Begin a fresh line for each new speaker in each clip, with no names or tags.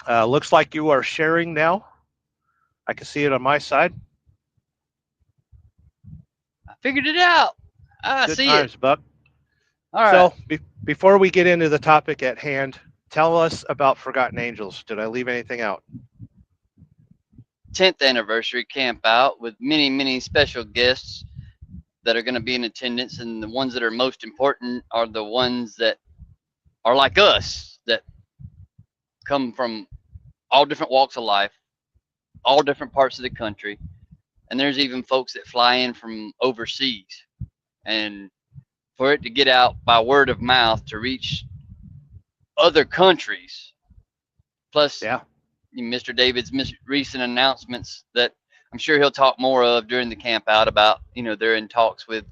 Looks like you are sharing now. I can see it on my side.
I figured it out. I
Good
see it.
times, Buck.
All right.
So, before we get into the topic at hand, tell us about Forgotten Angels. Did I leave anything out?
10th anniversary camp out with many, many special guests that are going to be in attendance. And the ones that are most important are the ones that are like us, that come from all different walks of life, all different parts of the country. And there's even folks that fly in from overseas. And for it to get out by word of mouth to reach other countries, plus
Yeah,
Mr. David's recent announcements that I'm sure he'll talk more of during the camp out about, they're in talks with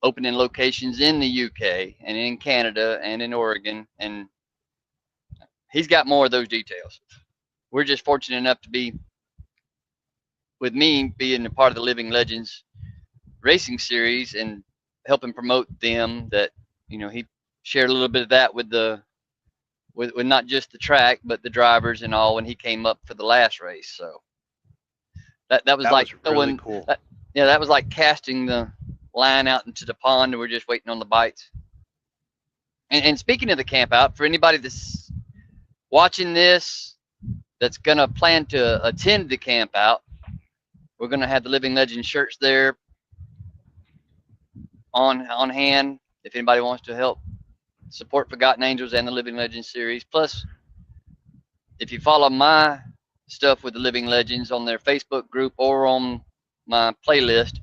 opening locations in the UK and in Canada and in Oregon. And he's got more of those details. We're just fortunate enough to be, with me being a part of the Living Legends racing series and helping promote them, that, he shared a little bit of that with with not just the track, but the drivers and all when he came up for the last race. So that was
that
like
was really
throwing
cool.
that, yeah, that was like casting the line out into the pond and we're just waiting on the bites. And speaking of the camp out, for anybody that's watching this that's gonna plan to attend the camp out, we're gonna have the Living Legend shirts there on hand if anybody wants to help support Forgotten Angels and the Living Legends series. Plus, if you follow my stuff with the Living Legends on their Facebook group or on my playlist,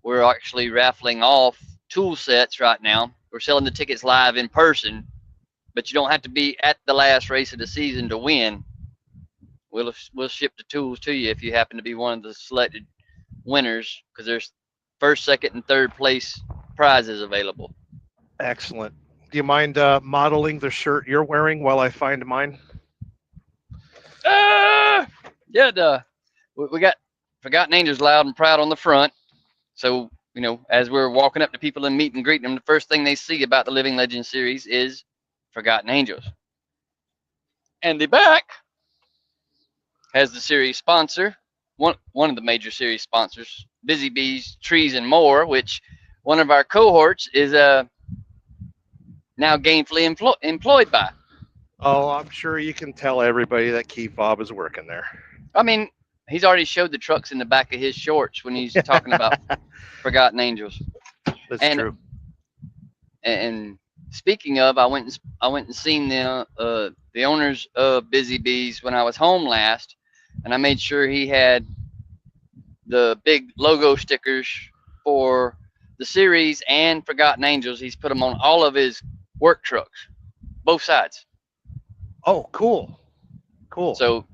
we're actually raffling off tool sets right now. We're selling the tickets live in person, but you don't have to be at the last race of the season to win. We'll ship the tools to you if you happen to be one of the selected winners, because there's first, second, and third place prizes available.
Excellent. Do you mind modeling the shirt you're wearing while I find mine?
Ah! Yeah, we got Forgotten Angels loud and proud on the front. So, as we're walking up to people and meet and greeting them, the first thing they see about the Living Legend series is Forgotten Angels. And the back has the series sponsor, one of the major series sponsors, Busy Bees, Trees, and More, which one of our cohorts is now gainfully employed by.
Oh, I'm sure you can tell everybody that Keith Bob is working there.
I mean, he's already showed the trucks in the back of his shorts when he's talking about Forgotten Angels.
That's
And
true.
and speaking of, I went and seen the owners of Busy Bees when I was home last, and I made sure he had the big logo stickers for the series and Forgotten Angels. He's put them on all of his work trucks, both sides.
Oh, cool. Cool.
So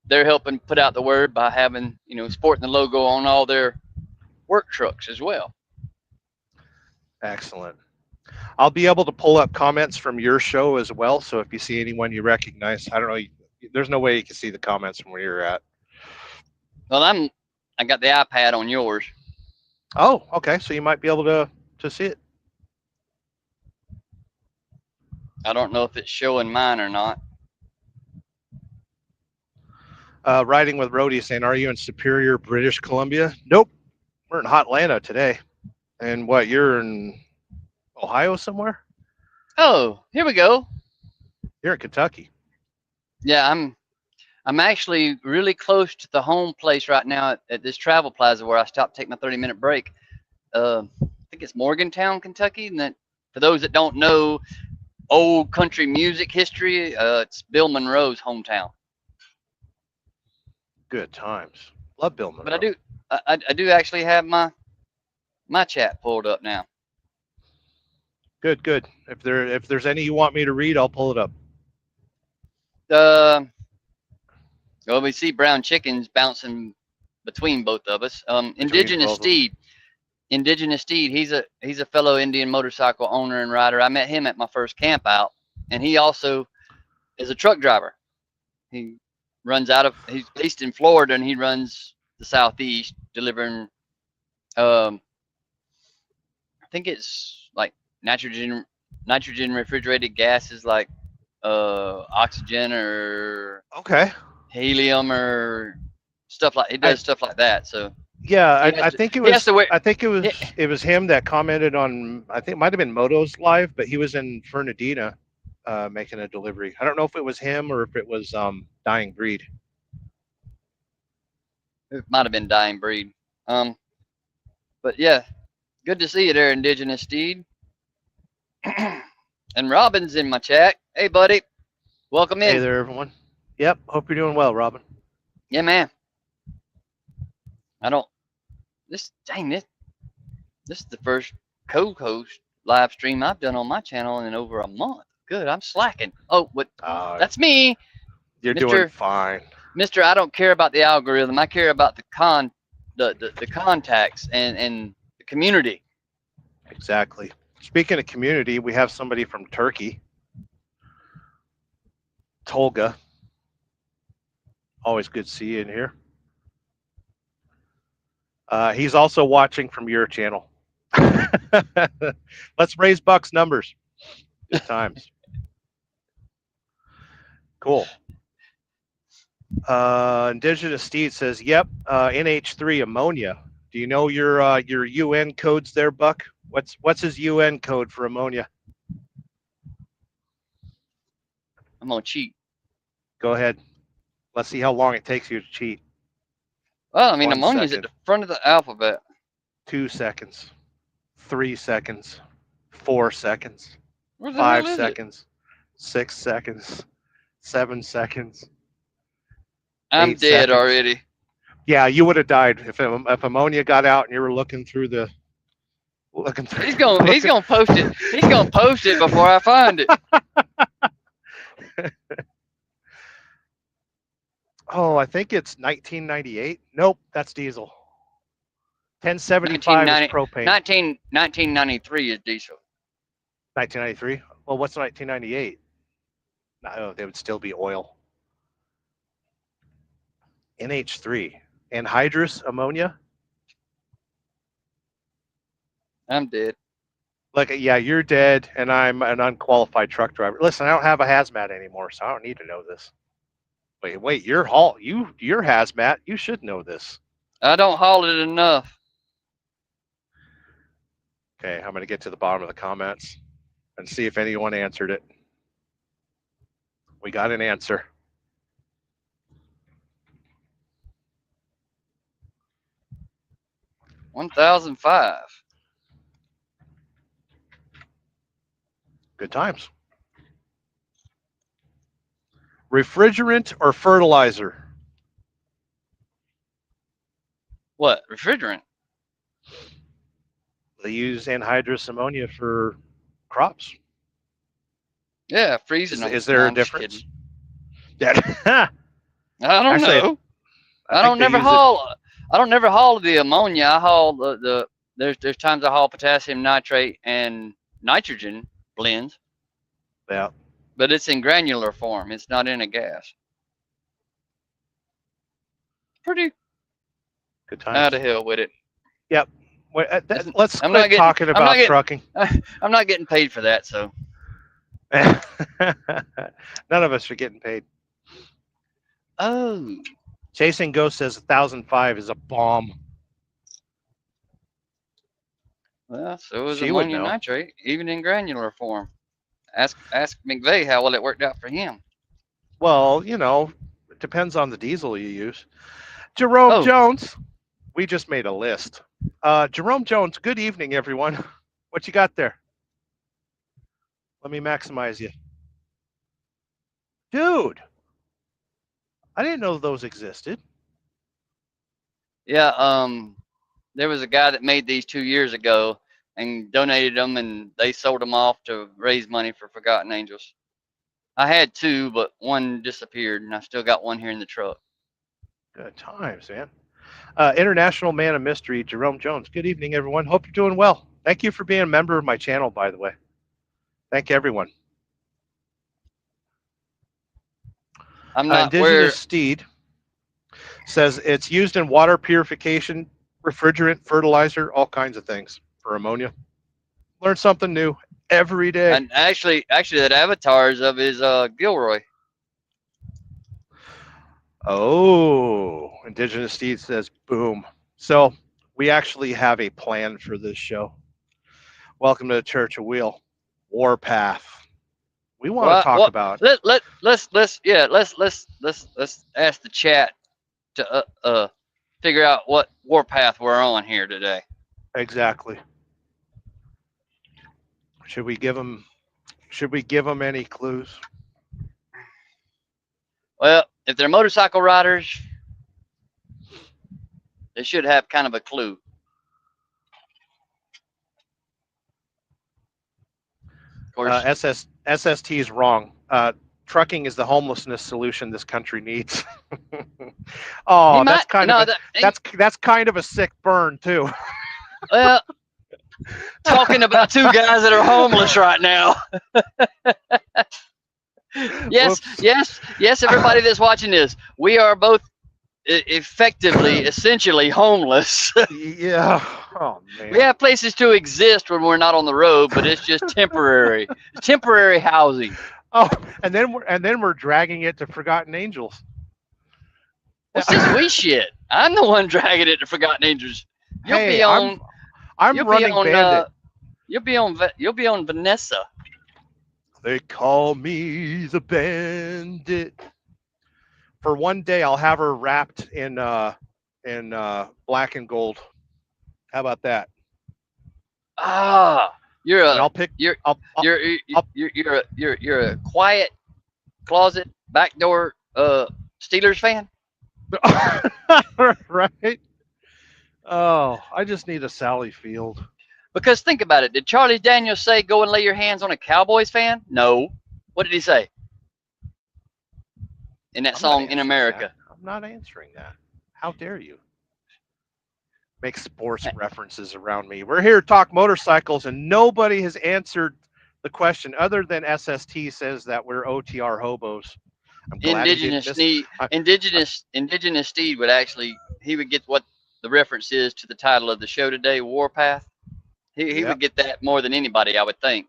they're helping put out the word by having, sporting the logo on all their work trucks as well.
Excellent. I'll be able to pull up comments from your show as well. So if you see anyone you recognize, I don't know, there's no way you can see the comments from where you're at.
Well, I got the iPad on yours.
Oh, okay. So you might be able to see it.
I don't know if it's showing mine or not.
Riding with Rhodey saying, "Are you in Superior, British Columbia?" Nope. We're in Hot Atlanta today. And what? You're in Ohio somewhere?
Oh, here we go.
You're in Kentucky.
Yeah, I'm actually really close to the home place right now at this travel plaza where I stopped to take my 30-minute break. I think it's Morgantown, Kentucky. And that, for those that don't know old country music history, it's Bill Monroe's hometown.
Good times. Love Bill
But I
Monroe.
do I do actually have my chat pulled up now.
Good, good. If there's any you want me to read, I'll pull it up.
Uh, well, we see brown chickens bouncing between both of us.
Between both of them.
Indigenous Steed. He's a fellow Indian motorcycle owner and rider. I met him at my first camp out, and he also is a truck driver. He he's based in Florida, and he runs the Southeast, delivering I think it's like nitrogen refrigerated gases like oxygen or
Okay.
helium or stuff like it
I
does stuff like that. So
Yeah,
he has
I
to
think it
he has
was
to wear.
I think
He,
it was him that commented on, I think it might have been Moto's live, but he was in Fernandina making a delivery. I don't know if it was him or if it was Dying Breed.
it might have been Dying Breed. Um, but yeah, good to see you there, Indigenous Steed. And Robin's in my chat. Hey, buddy, welcome
Hey
in.
there, everyone. Yep, hope you're doing well, Robin.
Yeah, man. I don't. This dang this. This is the first co-host live stream I've done on my channel in over a month. Good, I'm slacking. Oh, what?
Uh,
That's me,
you're doing
Mister
fine.
Mister. I don't care about the algorithm. I care about the contacts and the community.
Exactly. Speaking of community, we have somebody from Turkey, Tolga. Always good to see you in here. He's also watching from your channel. Let's raise Buck's numbers. Good times. Cool. Indigenous Steed says, "Yep, NH3 ammonia. Do you know your UN codes there, Buck? What's his UN code for ammonia?
I'm gonna cheat.
Go ahead. Let's see how long it takes you to cheat.
Well, I mean,
1
ammonia's at
second,
the front of the alphabet.
2 seconds, 3 seconds, 4 seconds,
Where the hell
5
is it?
seconds, 6 seconds, 7 seconds,
I'm
8
dead
seconds.
already.
Yeah, you would have died if ammonia got out and you were looking through the
He's gonna
looking.
post it. He's gonna post it before I find it.
Oh, I think it's 1998. Nope, that's diesel. 1075 is
1990,
propane.
1993 is diesel.
1993. Well, what's 1998? No, they would still be oil. NH3, anhydrous ammonia.
I'm dead.
Like, yeah, you're dead, and I'm an unqualified truck driver. Listen, I don't have a hazmat anymore, so I don't need to know this. Wait, you're hazmat. You should know this.
I don't haul it enough.
Okay, I'm going to get to the bottom of the comments and see if anyone answered it. We got an answer.
1005.
Good times. Refrigerant or fertilizer?
What? Refrigerant?
They use anhydrous ammonia for crops.
Yeah, freezing them.
Is there
No,
a
I'm just
difference?
kidding.
Yeah.
I don't
Actually,
know.
I
I
think
don't
they
never
use it.
haul. I don't never haul the ammonia. I haul the there's times I haul potassium nitrate and nitrogen blends,
Yeah,
but it's in granular form. It's not in a gas. Pretty
good
out
times.
of hell with it.
Yep. Let's
I'm not
quit
getting.
talking
I'm not
about
getting.
trucking.
I'm not getting paid for that. So
None of us are getting paid.
oh,
Chasing Ghost says 1005 is a bomb.
well, so is
She would
ammonium
know.
nitrate, even in granular form. Ask McVeigh how well it worked out for him.
Well, it depends on the diesel you use. Jerome Jones, we just made a list. Jerome Jones, good evening, everyone. What you got there? Let me maximize you. Dude, I didn't know those existed.
Yeah, there was a guy that made these 2 years ago and donated them, and they sold them off to raise money for Forgotten Angels. I had two, but one disappeared, and I still got one here in the truck.
Good times, man. International Man of Mystery, Jerome Jones. Good evening, everyone. Hope you're doing well. Thank you for being a member of my channel, by the way. Thank everyone.
I'm not
Indigenous Steed says it's used in water purification, refrigerant, fertilizer, all kinds of things for ammonia. Learn something new every day.
And actually, that avatar is of his Gilroy.
Oh, Indigenous Steed says boom. So we actually have a plan for this show. Welcome to the Church of Wheel, Warpath. We want to talk about.
Let's ask the chat to figure out what warpath we're on here today.
Exactly. Should we give them any clues?
Well, if they're motorcycle riders, they should have kind of a clue. Of course,
SST is wrong. Trucking is the homelessness solution this country needs. Oh, that's kind of a sick burn too.
Well, talking about two guys that are homeless right now. Yes, everybody that's watching this, we are both effectively, essentially homeless.
Yeah. Oh man.
We have places to exist when we're not on the road, but it's just temporary housing.
Oh, and then we're dragging it to Forgotten Angels.
What's this we shit? I'm the one dragging it to Forgotten Angels. You'll be on.
I'm running Bandit.
You'll be on Vanessa.
They call me the Bandit. For one day, I'll have her wrapped in black and gold. How about that?
Ah, you're a quiet closet backdoor Steelers fan.
Right. Oh, I just need a Sally Field.
Because think about it. Did Charlie Daniels say go and lay your hands on a Cowboys fan? No. What did he say? In that song, In America.
I'm not answering that. How dare you? Make sports references around me. We're here to talk motorcycles, and nobody has answered the question other than SST says that we're OTR hobos.
Indigenous Steed would actually, he would get what the reference is to the title of the show today, Warpath. He would get that more than anybody, I would think.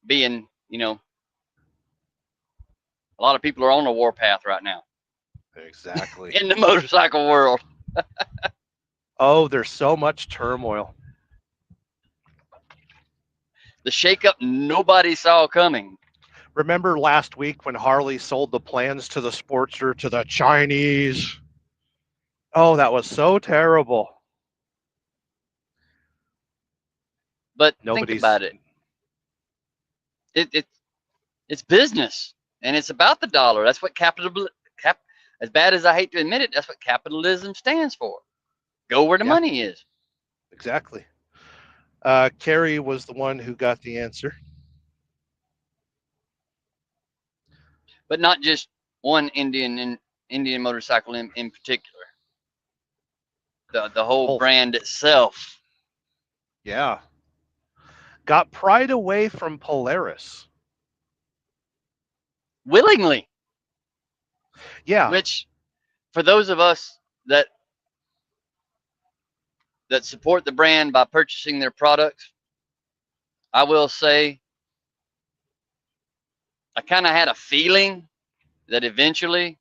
Being, a lot of people are on the warpath right now.
Exactly.
In the motorcycle world.
Oh, there's so much turmoil.
The shakeup nobody saw coming.
Remember last week when Harley sold the plans to the Sportster to the Chinese? Oh, that was so terrible.
But think about it. It's business, and it's about the dollar. That's what as bad as I hate to admit it, that's what capitalism stands for. Go where the money is.
Exactly. Carrie was the one who got the answer.
But not just one Indian motorcycle in particular. The whole brand itself.
Yeah. Got pried away from Polaris.
Willingly.
Yeah.
Which, for those of us that support the brand by purchasing their products, I will say I kind of had a feeling that eventually,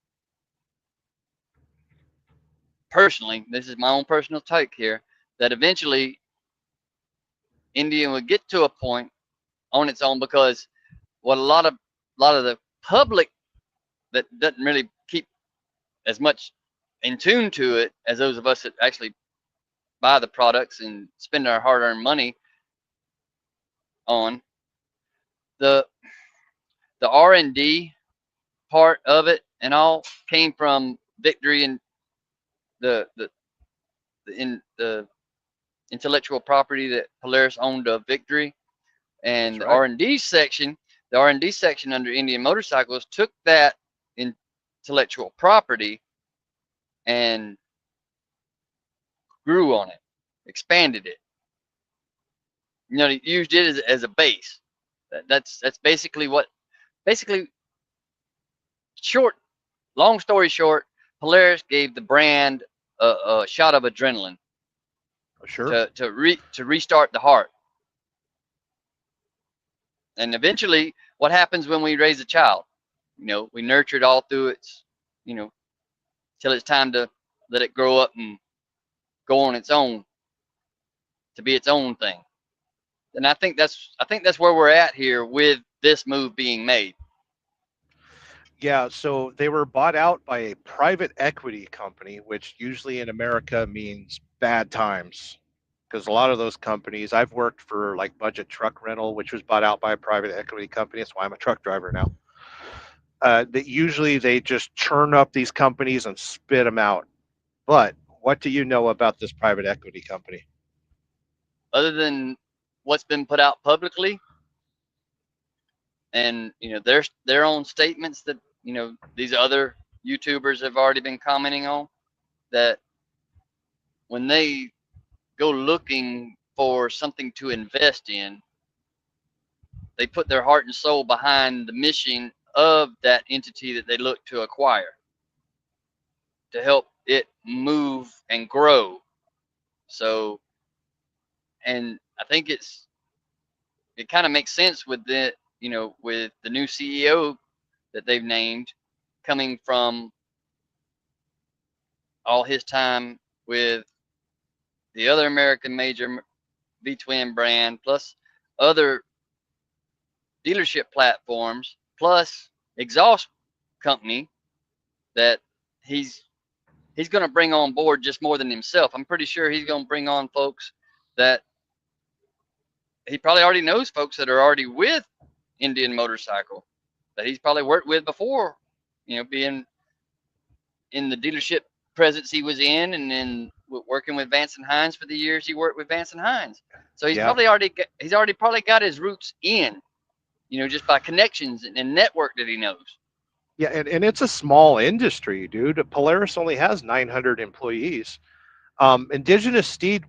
personally, this is my own personal take here, that eventually Indian would get to a point on its own, because what a lot of the public that doesn't really keep as much in tune to it as those of us that actually buy the products and spend our hard-earned money on the R&D part of it, and all came from Victory and the intellectual property that Polaris owned of Victory, and the R&D section under Indian Motorcycles took that intellectual property and grew on it, expanded it. Used it as a base. That's basically long story short, Polaris gave the brand a shot of adrenaline.
Sure.
To restart the heart. And eventually, what happens when we raise a child? We nurture it all through its, you know, till it's time to let it grow up and go on its own to be its own thing. And I think that's where we're at here with this move being made.
Yeah, so they were bought out by a private equity company, which usually in America means bad times. Because a lot of those companies, I've worked for like Budget Truck Rental, which was bought out by a private equity company. That's why I'm a truck driver now. That usually they just churn up these companies and spit them out. But what do you know about this private equity company?
Other than what's been put out publicly, and their own statements that these other YouTubers have already been commenting on, that when they go looking for something to invest in, they put their heart and soul behind the mission of that entity that they look to acquire to help it move and grow. So, and I think it kind of makes sense with with the new CEO that they've named, coming from all his time with the other American major V-twin brand, plus other dealership platforms, plus exhaust company that he's he's going to bring on board just more than himself. I'm pretty sure he's going to bring on folks that he probably already knows, folks that are already with Indian Motorcycle that he's probably worked with before, being in the dealership presence he was in, and then working with Vance and Hines for the years he worked with Vance and Hines. So he's
Yeah.
probably probably got his roots in, just by connections and network that he knows.
Yeah, and it's a small industry, dude. Polaris only has 900 employees. Indigenous Steed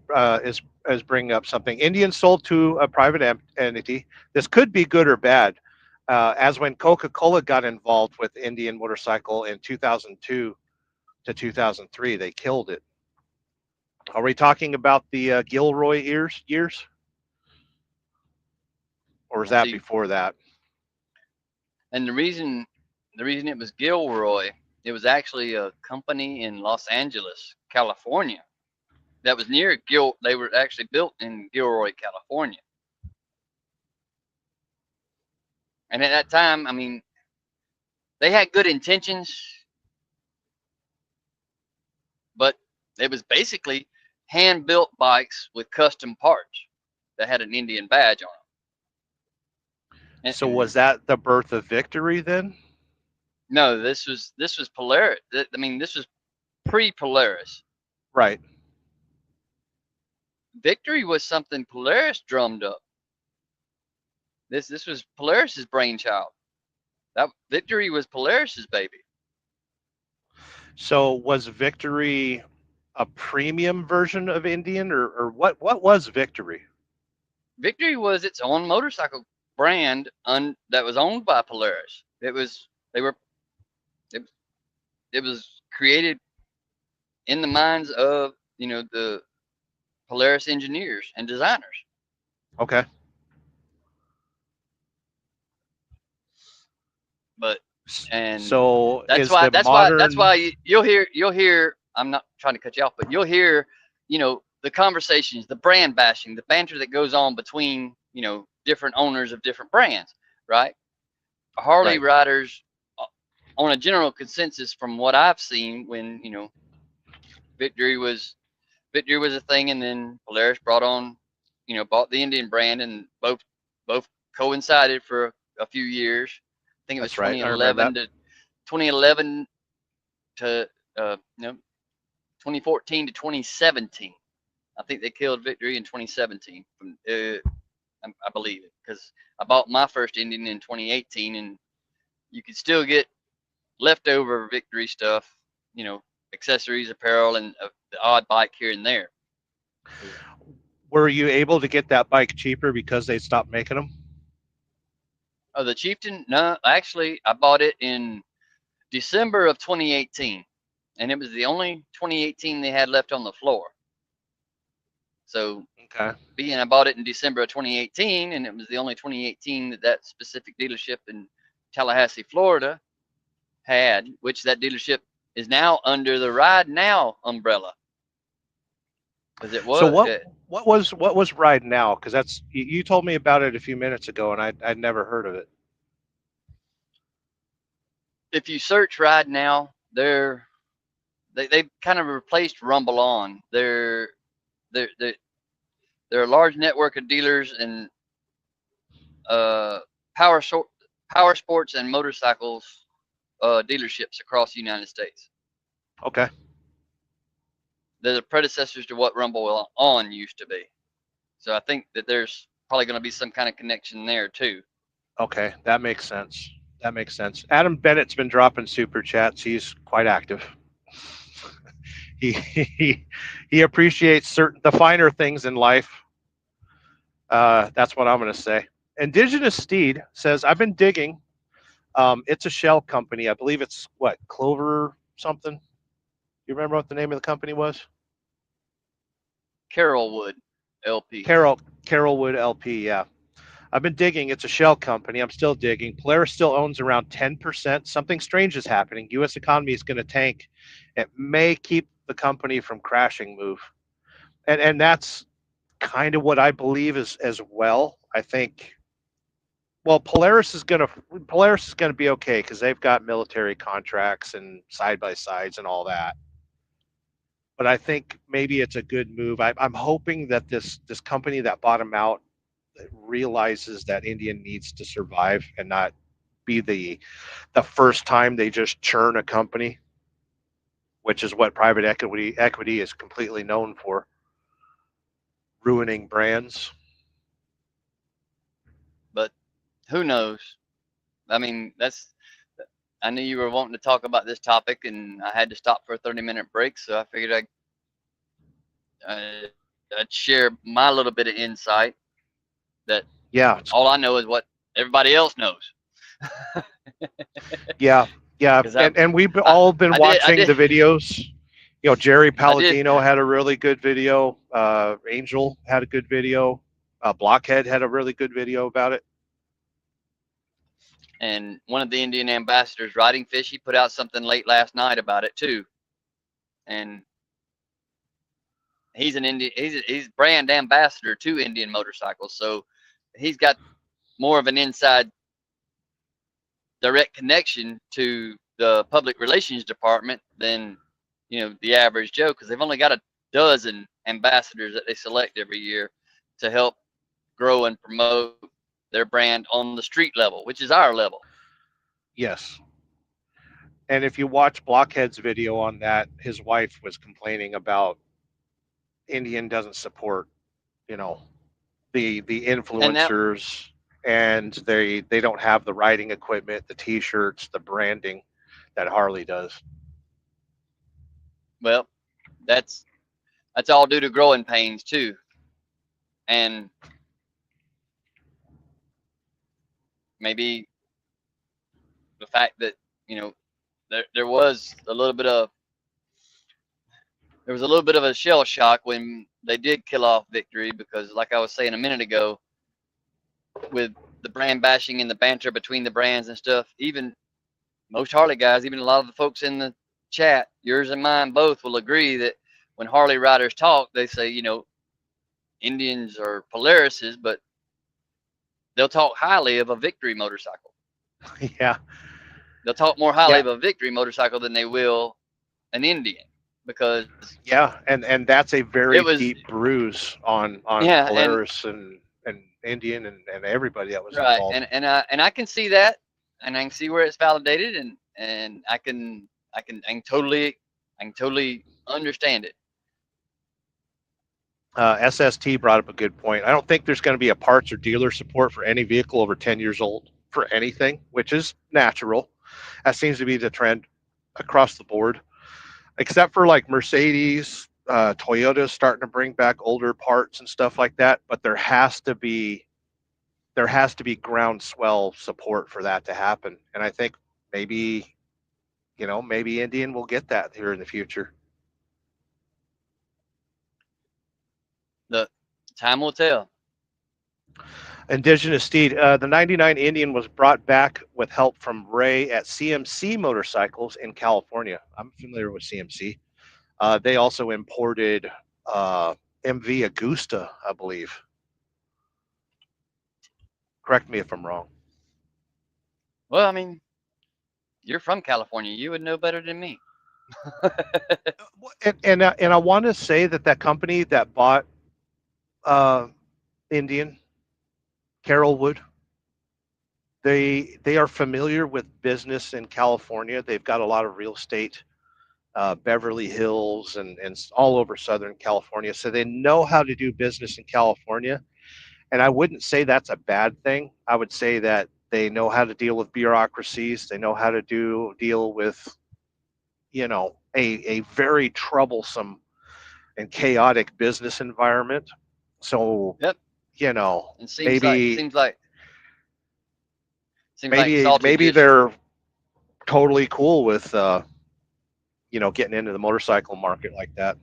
is bringing up something. Indian sold to a private entity. This could be good or bad. As when Coca-Cola got involved with Indian Motorcycle in 2002 to 2003, they killed it. Are we talking about the Gilroy years, or is
Well,
that
see,
before that?
and the reason it was Gilroy, it was actually a company in Los Angeles, California, that was near Gil. They were actually built in Gilroy, California. And at that time, I mean, they had good intentions, but it was basically hand built bikes with custom parts that had an Indian badge on them.
So was that the birth of Victory then?
No, this was Polaris. I mean, this was pre-Polaris.
Right.
Victory was something Polaris drummed up. This was Polaris's brainchild. That Victory was Polaris's baby.
So was Victory a premium version of Indian, or what was Victory?
Victory was its own motorcycle brand that was owned by Polaris. It, it was created in the minds of the Polaris engineers and designers.
Okay.
But and
So
that's
is
why
the
that's why that's
modern
why you'll hear. I'm not trying to cut you off, but you'll hear the conversations, the brand bashing, the banter that goes on between different owners of different brands, right? Harley
right?
riders, on a general consensus from what I've seen, when Victory was Victory was a thing, and then Polaris bought the Indian brand, and both coincided for a few years. I think it was
That's right. I remember
2011 to no 2014 to 2017. I think they killed Victory in 2017. I believe it, because I bought my first Indian in 2018, and you could still get leftover Victory stuff, accessories, apparel, and the odd bike here and there.
that. Were you able to get that bike cheaper because they stopped making them?
Oh, the Chieftain? No, actually, I bought it in December of 2018, and it was the only 2018 they had left on the floor. So
Okay.
being I bought it in December of 2018, and it was the only 2018 that that specific dealership in Tallahassee, Florida had, which that dealership is now under the Ride Now umbrella. Because it
So
was,
what was Ride Now? Because that's you told me about it a few minutes ago, and I'd never heard of it.
if you search Ride Now, they've kind of replaced Rumble On. They're they're a large network of dealers and uh, power so, power sports and motorcycles dealerships across the United States.
Okay.
They're the predecessors to what Rumble On used to be. So I think that there's probably going to be some kind of connection there too.
Okay, that makes sense. That makes sense. Adam Bennett's been dropping super chats. He's quite active. He appreciates the finer things in life. That's what I'm going to say. Indigenous Steed says, "I've been digging. It's a shell company. I believe it's what, Clover something. You remember what the name of the company was?
Carrollwood LP.
Carrollwood LP. Yeah, I've been digging. It's a shell company. I'm still digging. Polaris still owns around 10%. Something strange is happening. U.S. economy is going to tank. It may keep the company from crashing. Move, and that's kind of what I believe as well. I think. Well, Polaris is gonna be okay because they've got military contracts and side by sides and all that. But I think maybe it's a good move. I'm hoping that this company that bought them out realizes that Indian needs to survive and not be the first time they just churn a company, which is what private equity is completely known for, ruining brands.
But who knows? I mean, I knew you were wanting to talk about this topic, and I had to stop for a 30-minute break, so I figured I'd share my little bit of insight that
Yeah,
all I know is what everybody else knows.
yeah, yeah.
Because
And we've all been
I
watching
did,
the videos. You know, Jerry
I did,
Palladino had a really good video. Angel had a good video. Blockhead had a really good video about it.
and one of the Indian ambassadors, Riding Fish, he put out something late last night about it too. And he's an Indian, he's brand ambassador to Indian motorcycles, so he's got more of an inside direct connection to the public relations department than the average Joe, because they've only got a dozen ambassadors that they select every year to help grow and promote their brand on the street level, which is our level.
Yes. And if you watch Blockhead's video on that, his wife was complaining about Indian doesn't support, you know, the
And that,
influencers, and they don't have the riding equipment, the T-shirts, the branding that Harley does.
well, that's all due to growing pains too, and maybe the fact that there was a little bit of a shell shock when they did kill off Victory, because like I was saying a minute ago, with the brand bashing and the banter between the brands and stuff, even most Harley guys, even a lot of the folks in the chat, yours and mine both, will agree that when Harley riders talk, they say, Indians are Polarises, but they'll talk highly of a Victory motorcycle.
Yeah.
They'll talk more highly of a Victory motorcycle than they will an Indian, because
and that's a very deep bruise on Polaris and Indian and everybody that was
right,
involved.
And I can see that, and I can see where it's validated, and I can totally understand it.
SST brought up a good point. I don't think there's going to be a parts or dealer support for any vehicle over 10 years old for anything, which is natural. That seems to be the trend across the board, except for like Mercedes, Toyota's starting to bring back older parts and stuff like that. But there has to be groundswell support for that to happen. And I think maybe Indian will get that here in the future.
Time will tell.
Indigenous Steed. The 99 Indian was brought back with help from Ray at CMC Motorcycles in California. I'm familiar with CMC. They also imported MV Augusta, I believe. Correct me if I'm wrong.
Well, I mean, you're from California. You would know better than me.
And I want to say that company that bought Indian, Carolwood, they are familiar with business in California. They've got a lot of real estate, Beverly Hills, and all over Southern California. So they know how to do business in California. And I wouldn't say that's a bad thing. I would say that they know how to deal with bureaucracies. They know how to deal with, a very troublesome and chaotic business environment. So,
Yep.
It
seems like Salty
maybe
just,
they're totally cool with getting into the motorcycle market like that.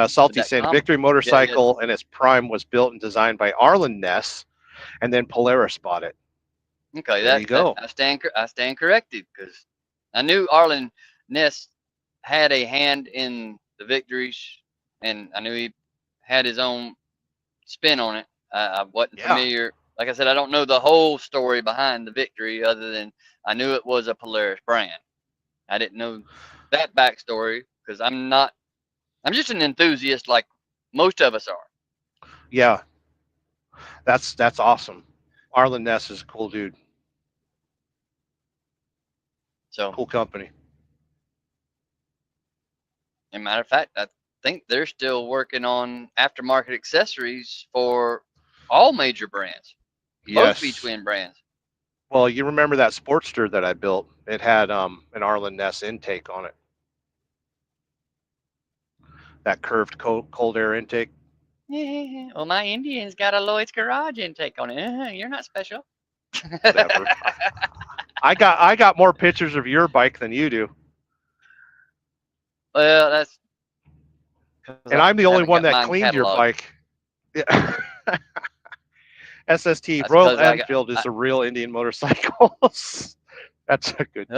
Salty saying Victory Motorcycle and its prime was built and designed by Arlen Ness, and then Polaris bought it.
Okay,
there you go.
I stand corrected, because I knew Arlen Ness had a hand in the victories, and I knew he had his own spin on it. I wasn't familiar. Like I said, I don't know the whole story behind the victory, other than I knew it was a Polaris brand. I didn't know that backstory, because I'm just an enthusiast like most of us are.
Yeah, that's awesome. Arlen Ness is a cool dude.
So
cool company.
As a matter of fact, I think they're still working on aftermarket accessories for all major brands.
Yes.
Both V-twin brands.
Well, you remember that Sportster that I built? It had an Arlen Ness intake on it. That curved cold air intake.
Yeah. Well, my Indian's got a Lloyd's Garage intake on it. You're not special.
Whatever. I got more pictures of your bike than you do.
Well, that's.
And I'm the only one that cleaned your bike. Yeah. SST that's Royal Enfield is a real Indian motorcycle. That's a good.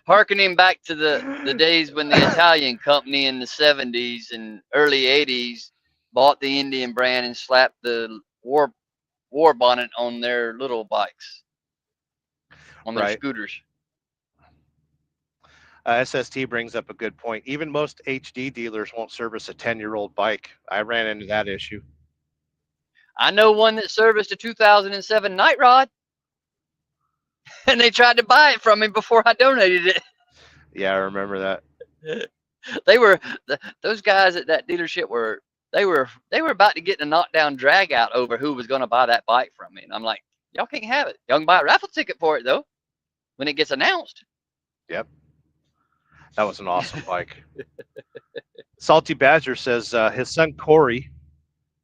Harkening back to the days when the Italian company in the 70s and early 80s bought the Indian brand and slapped the war bonnet on their little bikes, on their scooters.
SST brings up a good point. Even most HD dealers won't service a 10-year-old bike. I ran into that issue.
I know one that serviced a 2007 Night Rod, and they tried to buy it from me before I donated it.
Yeah, I remember that.
Those guys at that dealership were about to get a knockdown drag out over who was going to buy that bike from me. And I'm like, y'all can't have it. Y'all can buy a raffle ticket for it, though, when it gets announced.
Yep. That was an awesome bike. Salty Badger says his son Corey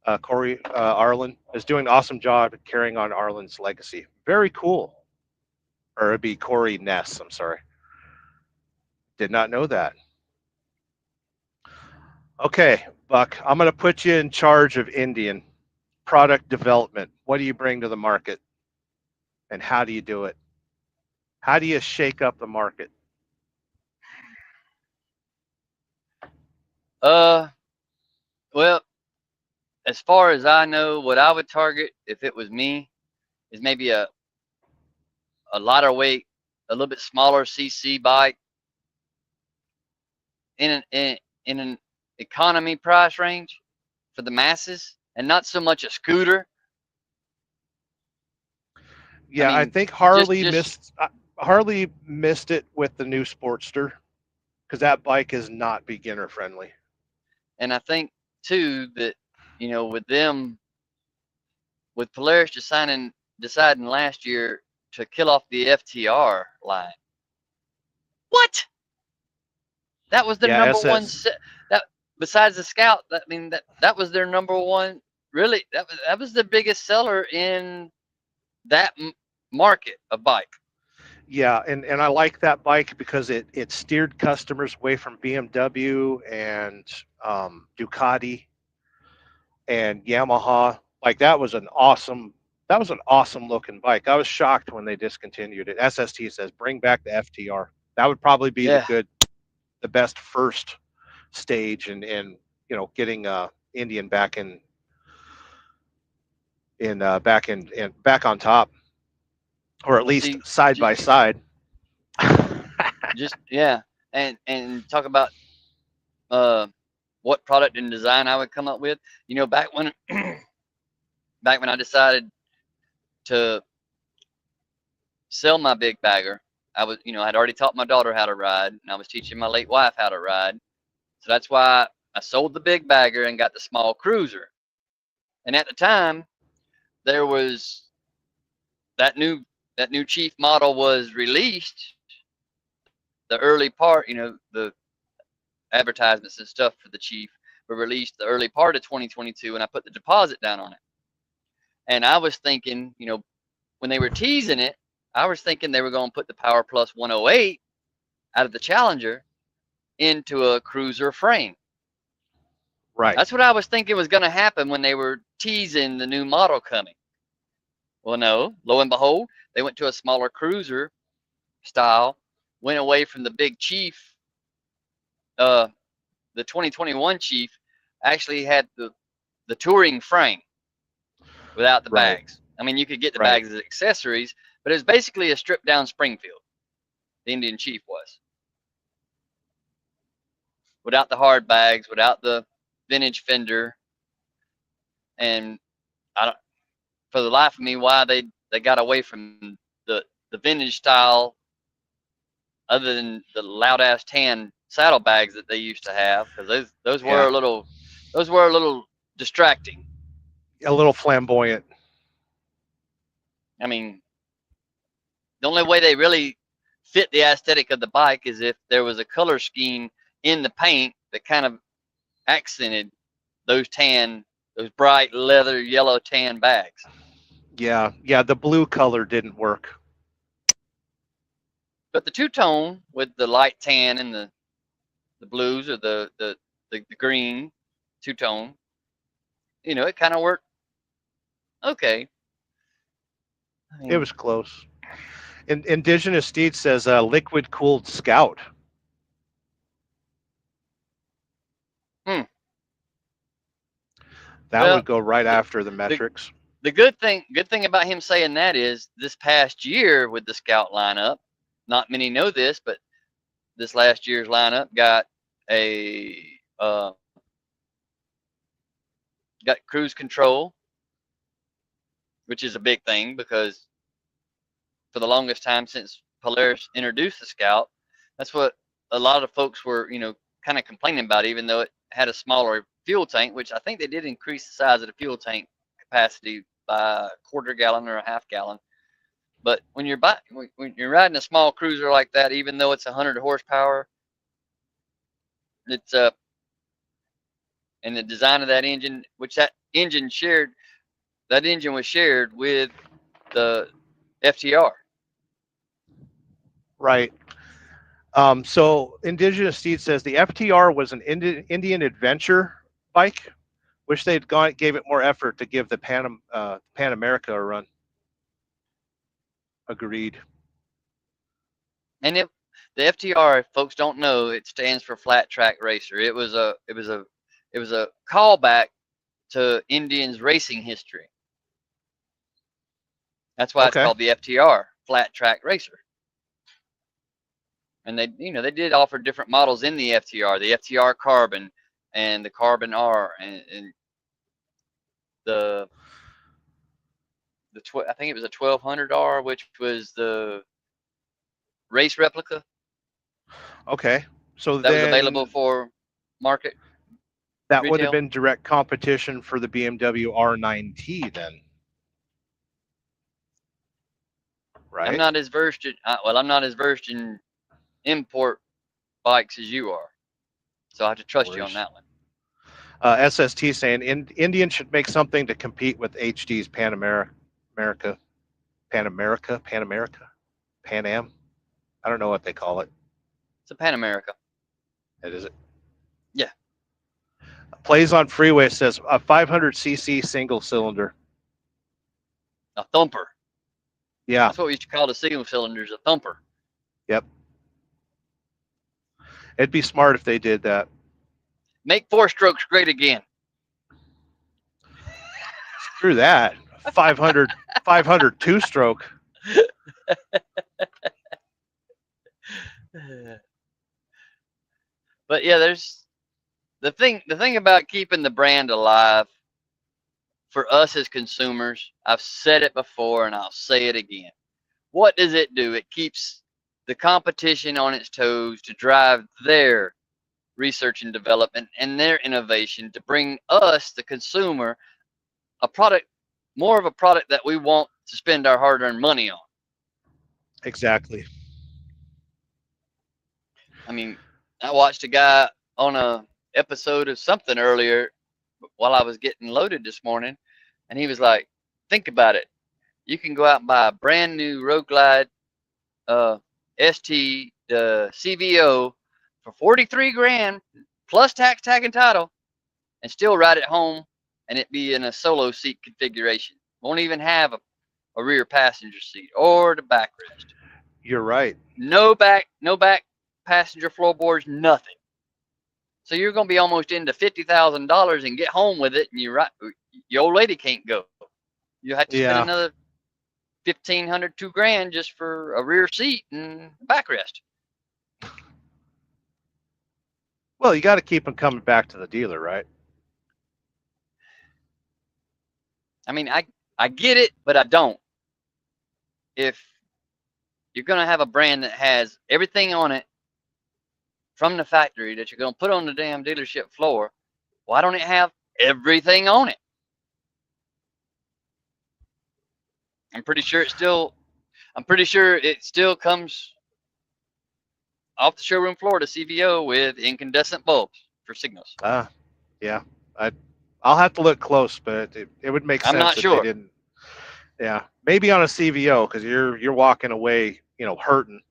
Arlen is doing an awesome job carrying on Arlen's legacy. Very cool. Or it'd be Corey Ness. I'm sorry. Did not know that. Okay, Buck, I'm going to put you in charge of Indian product development. What do you bring to the market? And how do you do it? How do you shake up the market?
Well, as far as I know, what I would target if it was me is maybe a lighter weight, a little bit smaller CC bike in an economy price range for the masses, and not so much a scooter.
Yeah, I think Harley missed it with the new Sportster, because that bike is not beginner friendly.
And I think too that, with Polaris deciding last year to kill off the FTR line. What? That was their number one. That besides the Scout, that was their number one. Really, that was the biggest seller in that market of bike.
Yeah, and I like that bike because it steered customers away from BMW and Ducati. and Yamaha. Like that was an awesome looking bike. I was shocked when they discontinued it. SST says bring back the FTR. That would probably be
Yeah.
the best first stage and getting Indian back back on top, or at
Well,
least
see,
side by side.
just yeah, and talk about uh, what product and design I would come up with. You know, back when back when I decided to sell my big bagger, I was, I'd already taught my daughter how to ride, and I was teaching my late wife how to ride. So that's why I sold the big bagger and got the small cruiser. And at the time, there was that new Chief model was released. The early part, the advertisements and stuff for the Chief were released the early part of 2022, and I put the deposit down on it. And I was thinking, when they were teasing it, I was thinking they were going to put the Power Plus 108 out of the Challenger into a cruiser frame.
Right.
That's what I was thinking was going to happen when they were teasing the new model coming. Well, no, lo and behold, they went to a smaller cruiser style, went away from the big Chief. The 2021 Chief actually had the touring frame without the
Right.
bags. I mean, you could get the
Right.
bags as accessories, but it was basically a stripped down Springfield. The Indian Chief was. Without the hard bags, without the vintage fender, and I don't, for the life of me, why they got away from the vintage style, other than the loud ass tan saddlebags that they used to have, because those were
Yeah.
a little distracting.
A little flamboyant.
I mean, the only way they really fit the aesthetic of the bike is if there was a color scheme in the paint that kind of accented those bright leather yellow tan bags.
Yeah. Yeah. The blue color didn't work.
But the two-tone with the light tan and the blues, or the green two-tone, it kind of worked okay. I
It
mean,
was close. Indigenous Steed says liquid cooled Scout.
hmm.
That
Well,
would go right
the,
after the
the
metrics.
the good thing about him saying that is this past year with the Scout lineup, not many know this, but this last year's lineup a uh, got cruise control, which is a big thing because for the longest time since Polaris introduced the Scout, that's what a lot of folks were, kind of complaining about, even though it had a smaller fuel tank, which I think they did increase the size of the fuel tank capacity by a quarter gallon or a half gallon. But when you're riding a small cruiser like that, even though it's 100 horsepower, it's and the design of that engine, which that engine was shared with the FTR.
Right. So Indigenous Steed says the FTR was an Indian adventure bike. Wish they'd gave it more effort to give the Pan America a run. Agreed.
And the FTR, if folks don't know, it stands for Flat Track Racer. It was a callback to Indians racing history. That's why it's
Okay.
called the FTR, Flat Track Racer. And they did offer different models in the FTR Carbon and the Carbon R, and the I think it was a 1200R, which was the race replica.
Okay. So
that was available
then
for market
that would have
retail.
been direct competition for the BMW R9T then. Right?
I'm not as versed in import bikes as you are, so I have to trust you on that one.
SST saying Indian should make something to compete with HD's Pan America. Pan Am. I don't know what they call it.
It's a Pan America.
Is it?
Yeah.
Plays on Freeway says a 500cc single cylinder.
A thumper.
Yeah.
That's what we used to call the single cylinders, a thumper.
Yep. It'd be smart if they did that.
Make 4-strokes great again.
Screw that. 500 two-stroke.
But yeah, there's the thing about keeping the brand alive for us as consumers. I've said it before and I'll say it again. What does it do? It keeps the competition on its toes to drive their research and development and their innovation to bring us, the consumer, a product, more of a product that we want to spend our hard-earned money on.
Exactly.
I mean, I watched a guy on a episode of something earlier while I was getting loaded this morning, and he was like, think about it. You can go out and buy a brand new Road Glide ST CVO for 43 grand plus tax, tag, and title, and still ride it home, and it be in a solo seat configuration. Won't even have a rear passenger seat or the backrest.
You're right.
No back passenger floorboards, nothing. So you're going to be almost into $50,000 and get home with it, and your old lady can't go. You have to spend another $1,500, $2,000 just for a rear seat and backrest.
Well, you got to keep them coming back to the dealer, right?
I mean, I get it, but I don't. If you're going to have a brand that has everything on it from the factory that you're going to put on the damn dealership floor, why don't it have everything on it? I'm pretty sure it still comes off the showroom floor to CVO with incandescent bulbs for signals.
Yeah. I'll have to look close, but it would make sense.
I'm not sure.
They didn't. Yeah, maybe on a CVO because you're walking away, hurting.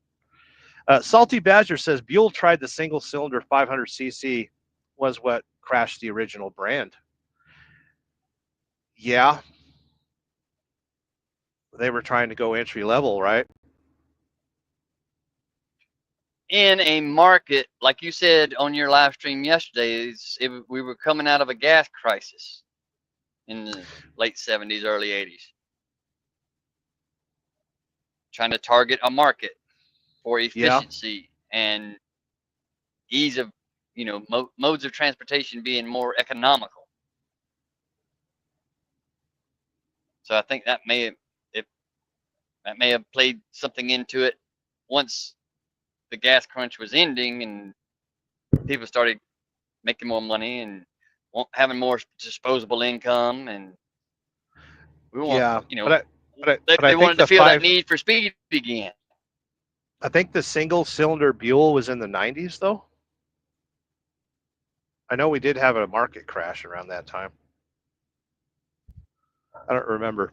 Salty Badger says Buell tried the single cylinder 500cc was what crashed the original brand. Yeah. They were trying to go entry level, right?
In a market, like you said on your live stream yesterday, we were coming out of a gas crisis in the late 70s, early 80s. Trying to target a market for efficiency and ease of, modes of transportation being more economical. So I think that may have played something into it once the gas crunch was ending and people started making more money and having more disposable income, and we want, they wanted to feel that need for speed again.
I think the single cylinder Buell was in the 90s, though. I know we did have a market crash around that time. I don't remember.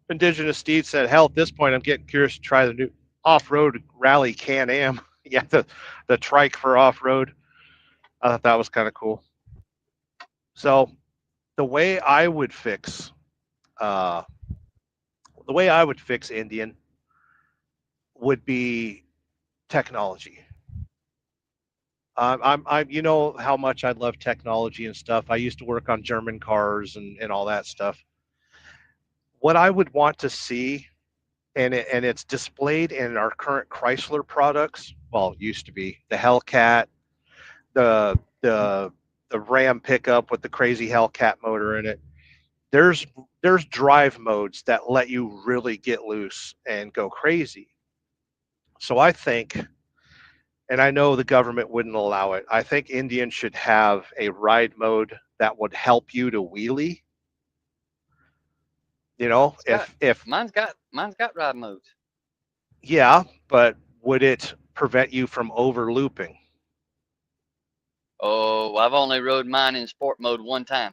Indigenous Steed said, hell, at this point, I'm getting curious to try the new off-road rally Can-Am. Yeah, the trike for off-road. I thought that was kind of cool. So the way I would fix Indian would be technology. you know how much I love technology and stuff. I used to work on German cars and all that stuff. What I would want to see, and it's displayed in our current Chrysler products. Well, it used to be the Hellcat, the Ram pickup with the crazy Hellcat motor in it. There's drive modes that let you really get loose and go crazy. So I think, and I know the government wouldn't allow it, I think Indian should have a ride mode that would help you to wheelie. You know, if
mine's got ride modes.
Yeah, but would it prevent you from over looping?
Oh, I've only rode mine in sport mode one time.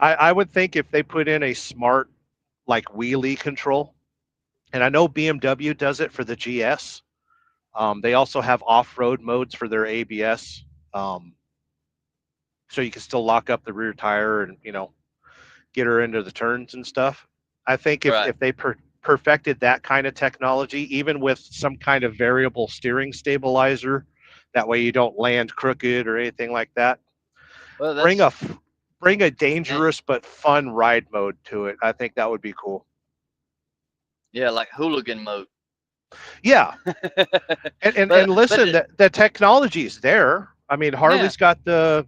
I would think if they put in a smart like wheelie control, and I know BMW does it for the GS. They also have off-road modes for their ABS. so you can still lock up the rear tire and get her into the turns and stuff. I think
Right.
if they perfected that kind of technology, even with some kind of variable steering stabilizer, that way you don't land crooked or anything like that.
Well,
Bring a
that's
bring a
and
dangerous but fun ride mode to it. I think that would be cool.
yeah, like hooligan mode.
Yeah, and
But
listen, the technology's there. I mean,
yeah,
Harley's got their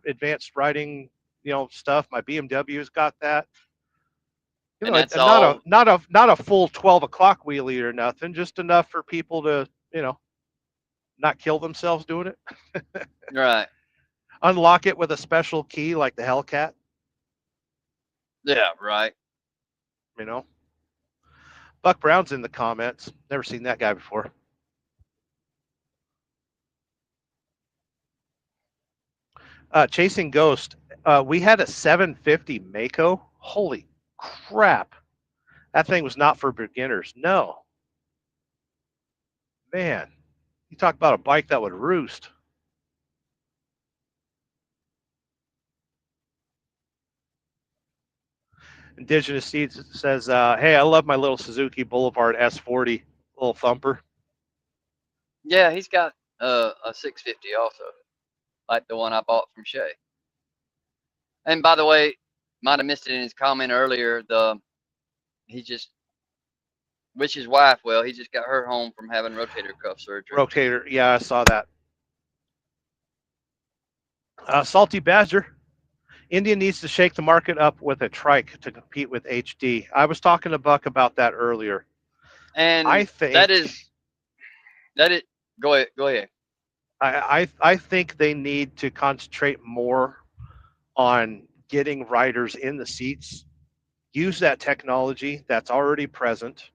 advanced riding, stuff. My BMW's got that.
and that's
And not a
all
full 12 o'clock wheelie or nothing, just enough for people to not kill themselves doing it.
right.
Unlock it with a special key like the Hellcat.
Yeah, right.
You know, Buck Brown's in the comments. Never seen that guy before. Chasing Ghost. We had a 750 Mako. Holy crap! That thing was not for beginners. No, man. You talk about a bike that would roost. Indigenous Seeds says, "Hey, I love my little Suzuki Boulevard S40 little thumper."
Yeah, he's got a 650 also, like the one I bought from Shay. And by the way, might have missed it in his comment earlier. He just wish his wife well. He just got her home from having rotator cuff surgery.
Rotator, yeah, I saw that. Salty Badger. Indian needs to shake the market up with a trike to compete with HD. I was talking to Buck about that earlier. I
And that
think
is that it. Go ahead. Go ahead.
I think they need to concentrate more on getting riders in the seats. Use that technology that's already present.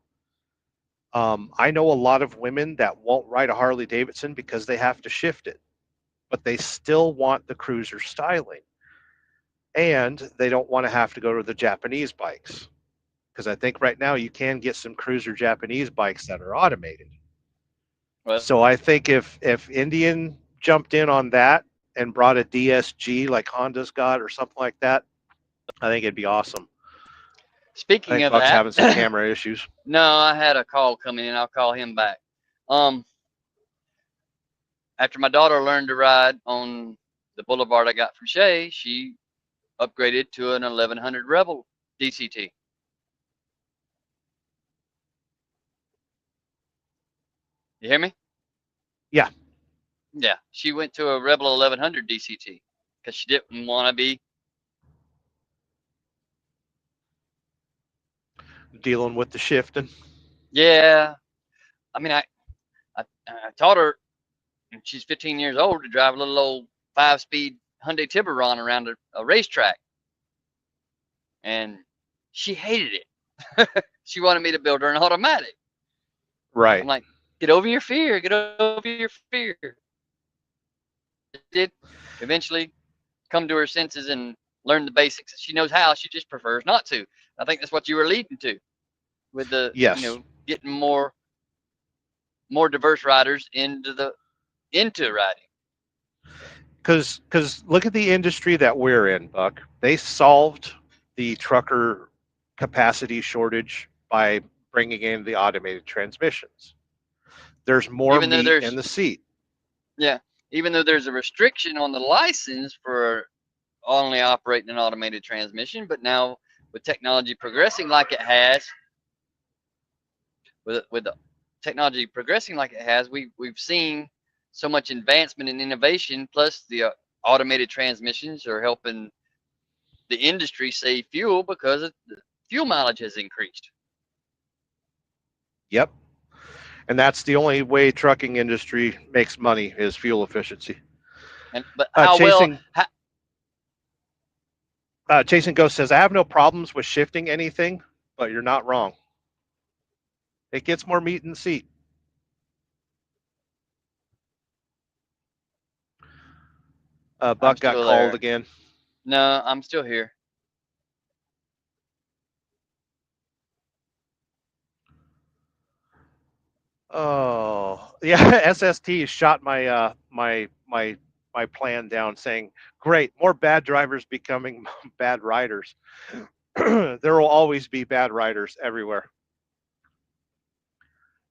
I know a lot of women that won't ride a Harley Davidson because they have to shift it, but they still want the cruiser styling, and they don't want to have to go to the Japanese bikes because I think right now you can get some cruiser Japanese bikes that are automated.
Well,
So I think if Indian jumped in on that and brought a DSG like Honda's got or something like that, I think it'd be awesome. I
speaking
think
of
Buck's
that,
having some camera issues.
no, I had a call coming in. I'll call him back. Um, After my daughter learned to ride on the boulevard I got from Shay, she upgraded to an 1100 Rebel DCT. You hear me?
Yeah,
Yeah, she went to a Rebel 1100 DCT because she didn't want to be.
dealing with the shifting.
Yeah, I mean, I taught her, and she's 15 years old, to drive a little old 5-speed Hyundai Tiburon around a racetrack, and she hated it. She wanted me to build her an automatic. I'm
Right.
like, get over your fear, get over your fear. Did eventually come to her senses and learn the basics. She knows how, she just prefers not to. I think that's what you were leading to with the,
Yes.
getting more diverse riders into riding.
Because look at the industry that we're in, Buck. They solved the trucker capacity shortage by bringing in the automated transmissions. There's more
Even though
meat in
there's
the seat.
Yeah, even though there's a restriction on the license for only operating an automated transmission, but now with technology progressing like it has, with the technology progressing like it has, we've seen so much advancement and innovation. Plus, the automated transmissions are helping the industry save fuel because the fuel mileage has increased.
Yep. And that's the only way trucking industry makes money is fuel efficiency.
And but
Uh,
how well?
chasing Chasing Ghost says, I have no problems with shifting anything, but you're not wrong. It gets more meat in the seat.
I'm
Buck got
still
called
there.
again.
No, I'm still here.
Oh yeah, SST shot my my plan down, saying, "Great, more bad drivers becoming bad riders." There will always be bad riders everywhere.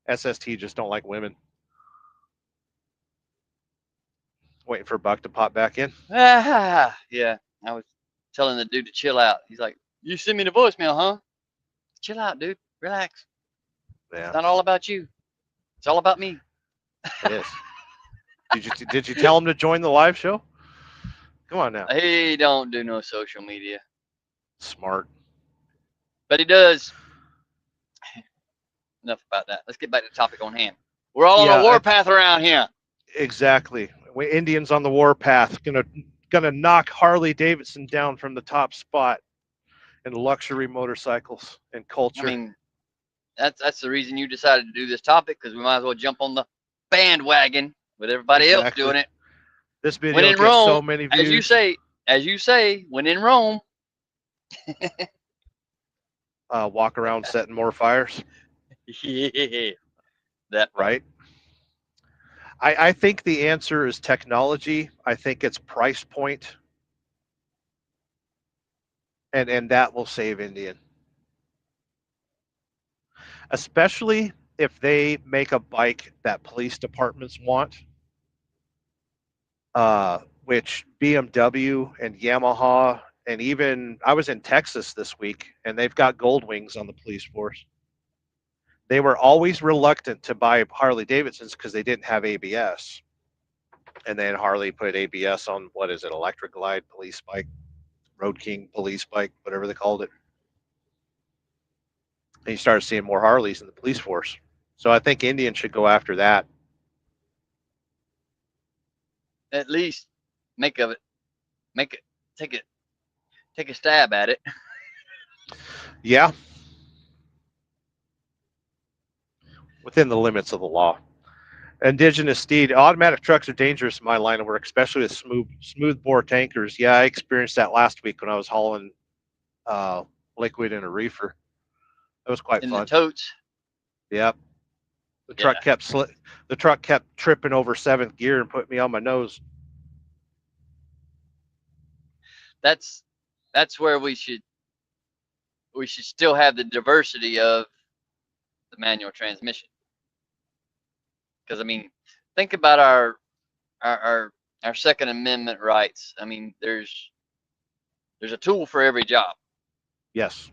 SST just don't like women. Waiting for Buck to pop back in.
Yeah, I was telling the dude to chill out. He's like, "You send me the voicemail, huh? Chill out, dude. Relax.
Yeah,
It's not all about you. It's all about me."
it is. Did you tell him to join the live show? Come on now.
He don't do no social media,
Smart.
but he does. Enough about that. Let's get back to the topic on hand. We're all on a
Yeah,
warpath around here.
exactly. We Indians on the warpath, gonna knock Harley Davidson down from the top spot in luxury motorcycles and
I
culture.
mean, that's the reason you decided to do this topic, because we might as well jump on the bandwagon with everybody else
Exactly.
doing it.
This
When
video
in
gets
Rome,
so many views.
as you say, when in Rome.
Walk around setting more fires.
Yeah, that part.
Right. I think the answer is technology. I think it's price point, and that will save Indian, especially if they make a bike that police departments want, which BMW and Yamaha, and even I was in Texas this week, and they've got gold wings on the police force. They were always reluctant to buy Harley Davidsons because they didn't have ABS. And then Harley put ABS on, what is it, Electric Glide police bike, Road King police bike, whatever they called it. And you started seeing more Harleys in the police force. So I think Indian should go after that.
At least make it, take a stab at it.
Yeah. Within the limits of the law. Indigenous steed. Automatic trucks are dangerous in my line of work, especially with smooth bore tankers. Yeah, I experienced that last week when I was hauling liquid in a reefer. That was quite
In
fun.
the totes.
Yep. The truck kept tripping over seventh gear and put me on my nose.
That's where we should still have the diversity of the manual transmission. Because I mean, think about our Second Amendment rights. I mean, there's a tool for every job.
Yes.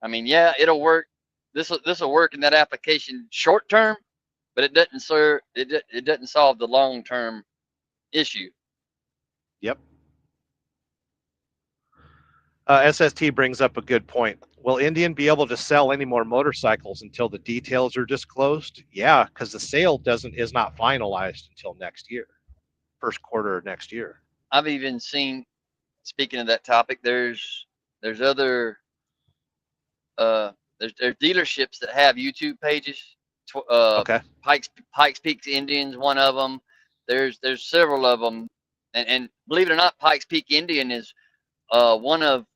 I mean, yeah, it'll work. This will work in that application short term, but it doesn't solve the long term issue.
Yep. SST brings up a good point. Will Indian be able to sell any more motorcycles until the details are disclosed? Yeah, because the sale is not finalized until next year, first quarter of next year.
I've even seen, speaking of that topic, there's other there's dealerships that have YouTube pages.
Okay.
Pikes Peak Indian's one of them. There's several of them, and believe it or not, Pikes Peak Indian is one of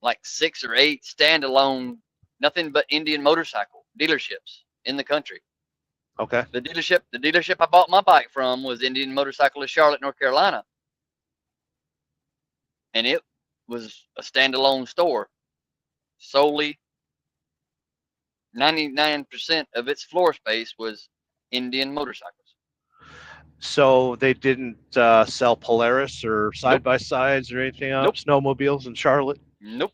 like 6 or 8 standalone, nothing but Indian motorcycle dealerships in the country.
Okay.
The dealership I bought my bike from was Indian Motorcycle of Charlotte, North Carolina, and it was a standalone store. Solely 99% of its floor space was Indian motorcycles.
So they didn't sell Polaris or side-by-sides or anything else? Nope. Snowmobiles in Charlotte?
Nope.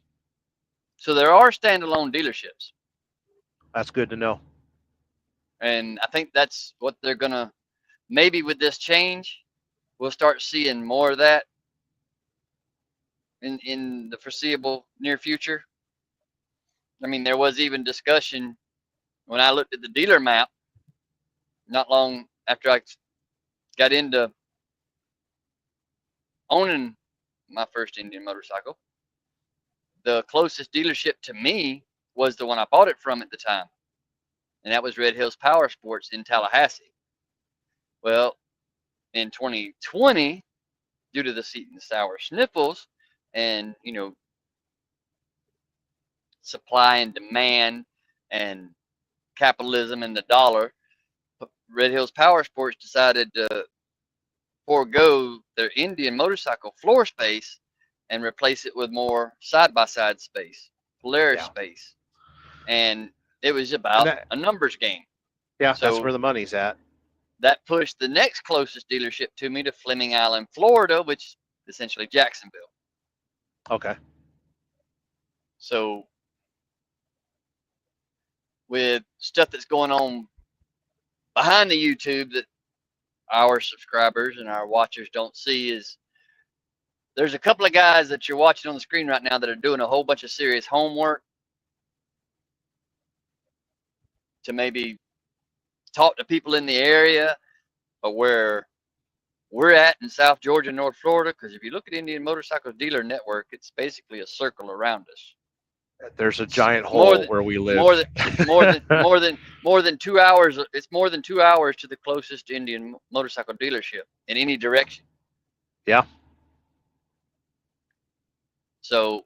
So there are standalone dealerships.
That's good to know.
And I think that's what they're going to, maybe with this change, we'll start seeing more of that in the foreseeable near future. I mean, there was even discussion when I looked at the dealer map not long after I got into owning my first Indian motorcycle. The closest dealership to me was the one I bought it from at the time, and that was Red Hills Power Sports in Tallahassee. Well, in 2020, due to the sweet and sour sniffles and, supply and demand and capitalism and the dollar, Red Hills Power Sports decided to forego their Indian motorcycle floor space and replace it with more side-by-side space, Polaris
Yeah.
space. And it was
And
about
that,
a numbers game.
yeah, that's where
So
the money's at.
that pushed the next closest dealership to me to Fleming Island, Florida, which is essentially Jacksonville.
Okay.
So with stuff that's going on behind the YouTube that our subscribers and our watchers don't see is there's a couple of guys that you're watching on the screen right now that are doing a whole bunch of serious homework to maybe talk to people in the area or where we're at in South Georgia, North Florida. Because if you look at Indian Motorcycle Dealer Network, it's basically a circle around us.
There's a
It's
giant hole where we live.
More than 2 hours. It's more than 2 hours to the closest Indian motorcycle dealership in any direction.
Yeah.
So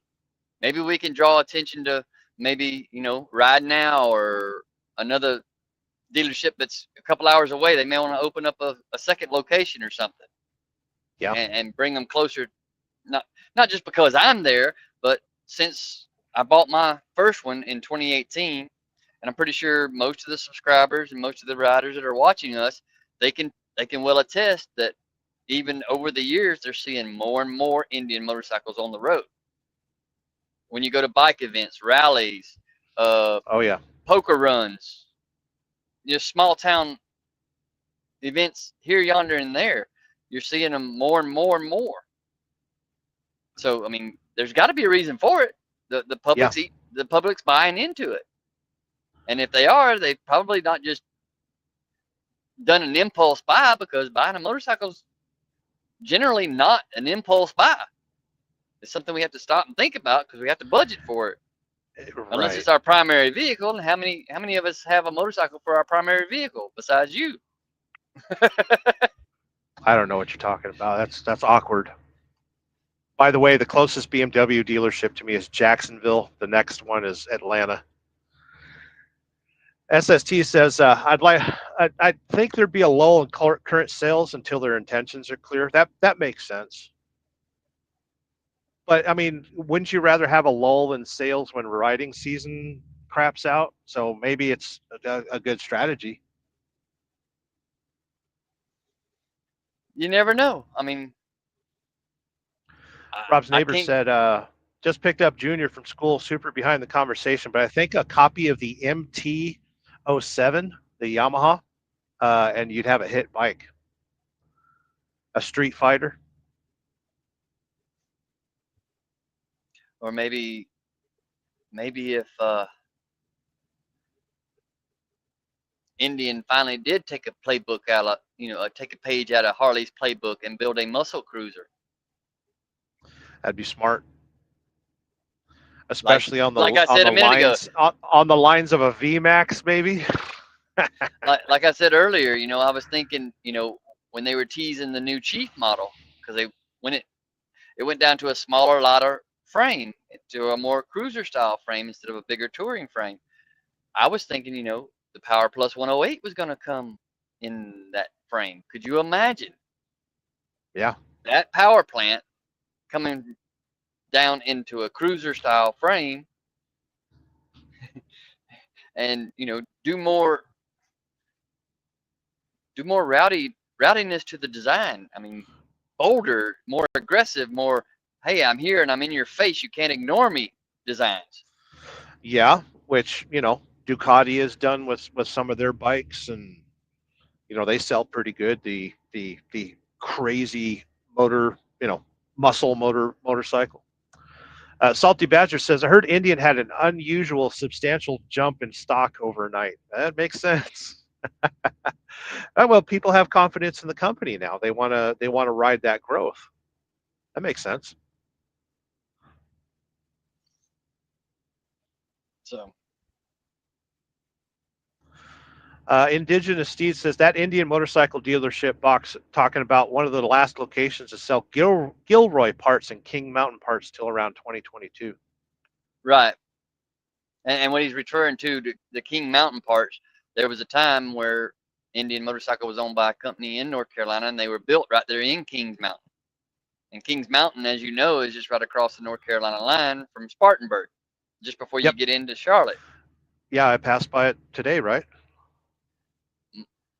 maybe we can draw attention to maybe, Ride Now or another dealership that's a couple hours away. They may want to open up a second location or something.
Yeah.
And bring them closer. Not just because I'm there, but since I bought my first one in 2018, and I'm pretty sure most of the subscribers and most of the riders that are watching us, they can well attest that even over the years, they're seeing more and more Indian motorcycles on the road. When you go to bike events, rallies,
Oh yeah.
poker runs, small town events here, yonder, and there, you're seeing them more and more and more. So I mean, there's got to be a reason for it. The public's buying into it, and if they are, they've probably not just done an impulse buy, because buying a motorcycle is generally not an impulse buy. It's something we have to stop and think about because we have to budget for it.
Right.
Unless it's our primary vehicle, and how many of us have a motorcycle for our primary vehicle besides you?
I don't know what you're talking about. That's awkward. By the way, the closest BMW dealership to me is Jacksonville. The next one is Atlanta. SST says, I think there'd be a lull in current sales until their intentions are clear. That makes sense. But I mean, wouldn't you rather have a lull in sales when riding season craps out? So maybe it's a good strategy.
You never know. I mean,
Rob's neighbor said, just picked up Junior from school, super behind the conversation, but I think a copy of the MT-07, the Yamaha, and you'd have a hit bike, a Street Fighter.
Or maybe if Indian finally did take a playbook out of, take a page out of Harley's playbook and build a muscle cruiser.
That'd be smart, especially on the lines of a VMAX, maybe.
like I said earlier, I was thinking, when they were teasing the new Chief model, because when it went down to a smaller, lighter frame, to a more cruiser style frame instead of a bigger touring frame. I was thinking, the Power Plus 108 was going to come in that frame. Could you imagine?
Yeah.
That power plant coming down into a cruiser style frame and, do more rowdiness to the design. I mean, bolder, more aggressive, more, hey, I'm here and I'm in your face, you can't ignore me designs.
Yeah, which, Ducati has done with some of their bikes, and they sell pretty good. The crazy motor, muscle motorcycle. Salty Badger says, I heard Indian had an unusual substantial jump in stock overnight. That makes sense. Well, people have confidence in the company now. They want to ride that growth. That makes sense.
So,
Indigenous Steed says that Indian motorcycle dealership box talking about one of the last locations to sell Gilroy parts and King Mountain parts till around 2022.
Right. And what he's referring to the King Mountain parts, there was a time where Indian motorcycle was owned by a company in North Carolina, and they were built right there in Kings Mountain. And Kings Mountain, as you know, is just right across the North Carolina line from Spartanburg, just before you
Yep.
get into Charlotte.
Yeah, I passed by it today, right?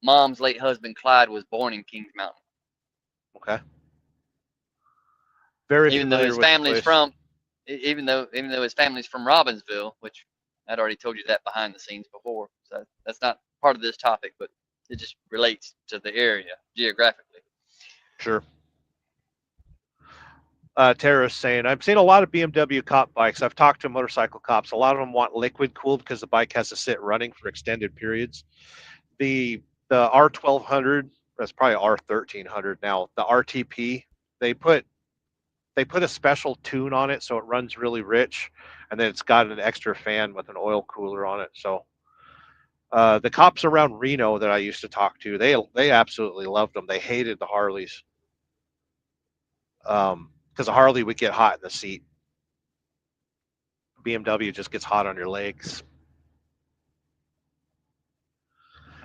Mom's late husband Clyde was born in Kings Mountain.
Okay. Very
Even though
familiar
his
with the
family's
place.
from, even though his family's from Robbinsville, which I'd already told you that behind the scenes before. So that's not part of this topic, but it just relates to the area geographically.
Sure. Tara's saying, I've seen a lot of BMW cop bikes. I've talked to motorcycle cops. A lot of them want liquid cooled because the bike has to sit running for extended periods. The R1200, that's probably R1300 now. The RTP, they put a special tune on it so it runs really rich, and then it's got an extra fan with an oil cooler on it. So the cops around Reno that I used to talk to, they absolutely loved them. They hated the Harleys. Because a Harley would get hot in the seat. BMW just gets hot on your legs.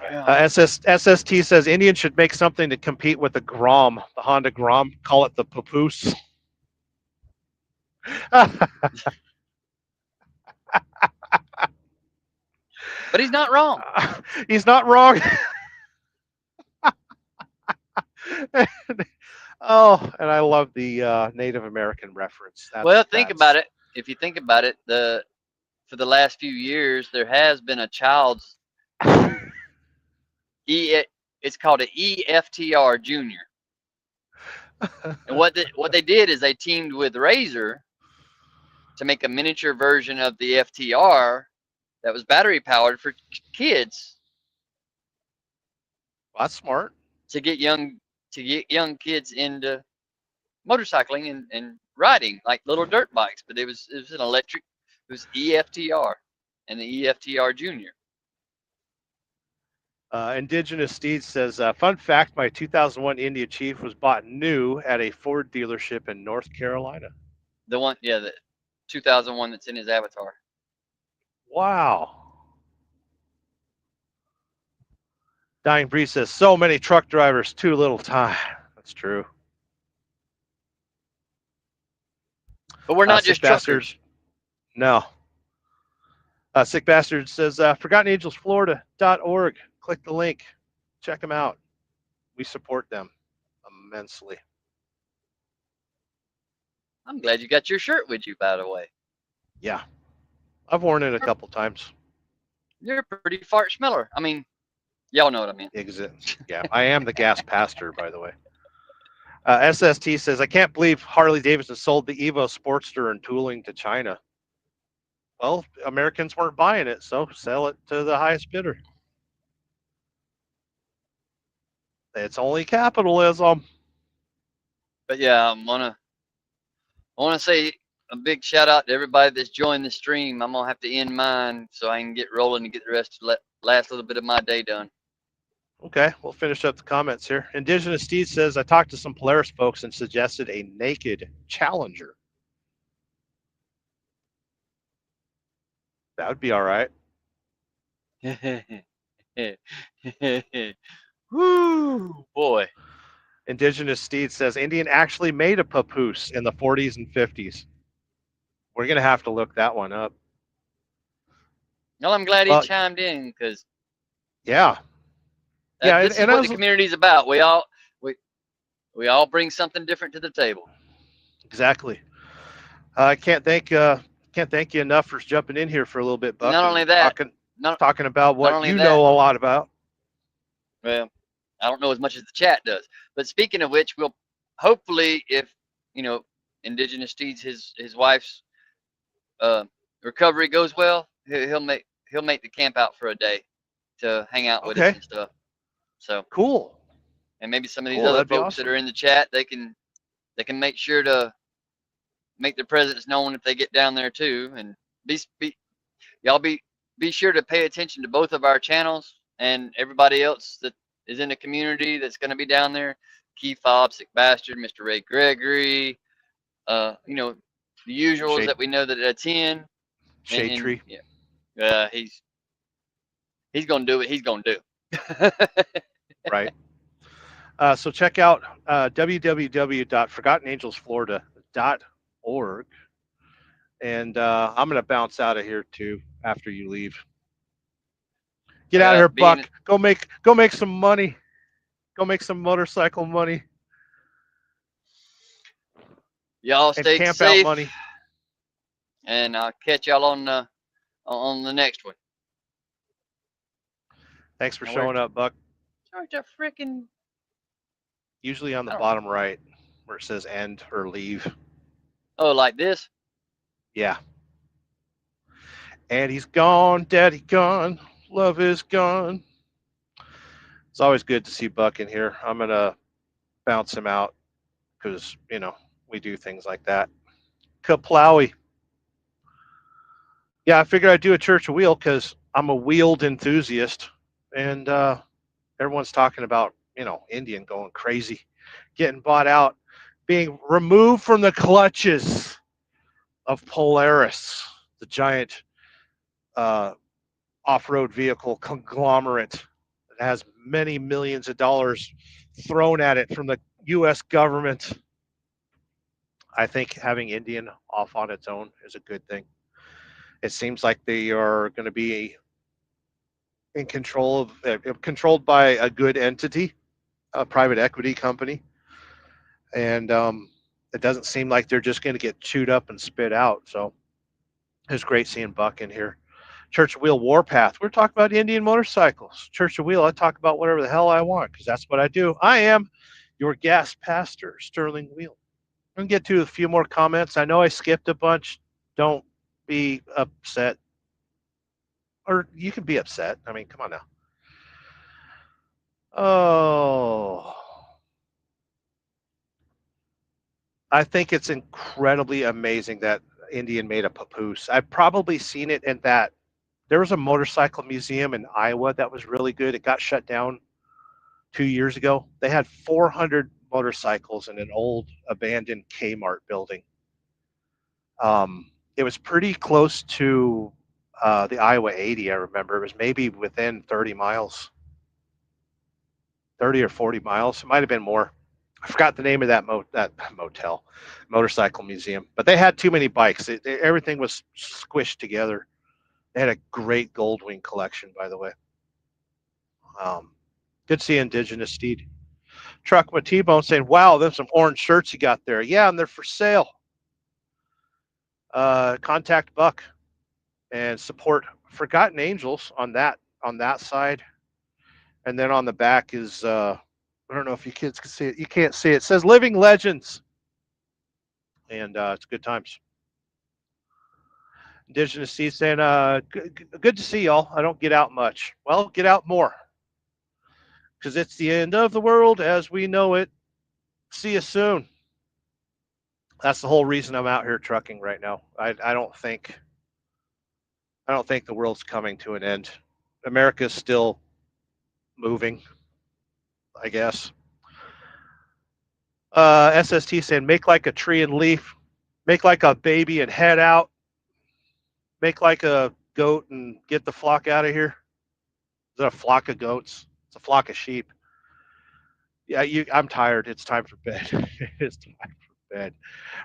SST says Indian should make something to compete with the Grom, the Honda Grom. Call it the Papoose.
But he's not wrong.
He's not wrong. Oh, and I love the Native American reference.
Think about it. If you think about it, for the last few years, there has been a child's it's called an EFTR Junior. And what they did is they teamed with Razor to make a miniature version of the FTR that was battery powered for kids.
Well, that's smart.
To get young kids into motorcycling and riding like little dirt bikes, but it was an electric. It was EFTR and the EFTR Junior.
Indigenous Steed says, fun fact, my 2001 India Chief was bought new at a Ford dealership in North Carolina.
The one, yeah, the 2001 that's in his avatar.
Wow. Dying Breeze says, so many truck drivers, too little time. That's true.
But we're not just truckers.
No. Sick Bastard says, ForgottenAngelsFlorida.org. Click the link. Check them out. We support them immensely.
I'm glad you got your shirt with you, by the way.
Yeah. I've worn it a couple times.
You're a pretty fart smeller. I mean, y'all know what I mean.
Yeah, I am the gas pastor, by the way. SST says, I can't believe Harley Davidson sold the Evo Sportster and tooling to China. Well, Americans weren't buying it, so sell it to the highest bidder. It's only capitalism.
But yeah, I wanna say a big shout out to everybody that's joined the stream. I'm gonna have to end mine so I can get rolling and get the rest of the last little bit of my day done.
Okay, we'll finish up the comments here. Indigenous Steve says, I talked to some Polaris folks and suggested a naked Challenger. That would be all right.
Woo, boy.
Indigenous Steed says, Indian actually made a papoose in the 40s and 50s. We're going to have to look that one up.
Well, I'm glad he chimed in because
yeah.
This is what the community's about. We all bring something different to the table.
Exactly. I can't thank you enough for jumping in here for a little bit, Buck.
Not only that,
talking about what you know a lot about.
Well, I don't know as much as the chat does. But speaking of which, we'll hopefully, if Indigenous Steeds, his wife's recovery goes well, he'll make the camp out for a day to hang out with us and stuff. So
cool.
And maybe some of these other folks that are in the chat, they can make sure to make their presence known if they get down there too. And y'all be sure to pay attention to both of our channels and everybody else that is in the community that's going to be down there. Key Fob, Sick Bastard, Mr. Ray Gregory, the usuals that we know that attend.
Shade Tree.
Yeah. He's gonna do what he's gonna do.
Right. So check out www.forgottenangelsflorida.org. And I'm going to bounce out of here too after you leave. Get out of
Well,
here, Buck. Go make some money. Go make some motorcycle money
y'all
and
stay
camp out
safe,
money.
and I'll catch y'all on the next one.
Thanks for
Now where's
showing up, Buck.
a freaking?
Usually on the
I don't.
bottom right where it says end or leave.
Oh, like this?
Yeah. And he's gone, daddy gone, love is gone. It's always good to see Buck in here. I'm going to bounce him out because, we do things like that. Kaplowy. Yeah, I figured I'd do a church of wheel because I'm a wheeled enthusiast. And everyone's talking about, Indian going crazy, getting bought out, being removed from the clutches of Polaris, the giant uh, off-road vehicle conglomerate that has many millions of dollars thrown at it from the U.S. government. I think having Indian off on its own is a good thing. It seems like they are going to be in controlled by a good entity, a private equity company, and it doesn't seem like they're just going to get chewed up and spit out. So it's great seeing Buck in here. Church of Wheel Warpath. We're talking about Indian motorcycles. Church of Wheel, I talk about whatever the hell I want because that's what I do. I am your gas pastor, Sterling Wheel. I'm going to get to a few more comments. I know I skipped a bunch. Don't be upset. Or you can be upset. I mean, come on now. Oh, I think it's incredibly amazing that Indian made a papoose. I've probably seen it in that. There was a motorcycle museum in Iowa that was really good. It got shut down 2 years ago. They had 400 motorcycles in an old abandoned Kmart building. It was pretty close to the Iowa 80. I remember it was maybe within 30 miles, 30 or 40 miles. It might have been more. I forgot the name of that motorcycle museum. But they had too many bikes. Everything was squished together. They had a great Goldwing collection, by the way. Good to see Indigenous Steed. Truck with T-Bone saying, wow, there's some orange shirts you got there. Yeah, and they're for sale. Contact Buck and support Forgotten Angels on that side. And then on the back is I don't know if you kids can see it. You can't see it. It says Living Legends. And it's good times. Indigenous Steed saying, good to see y'all. I don't get out much. Well, get out more. Because it's the end of the world as we know it. See you soon. That's the whole reason I'm out here trucking right now. I don't think the world's coming to an end. America's still moving, I guess. SST saying, make like a tree and leaf, make like a baby and head out, make like a goat and get the flock out of here. Is it a flock of goats? It's a flock of sheep. Yeah, I'm tired. It's time for bed. It's time for bed.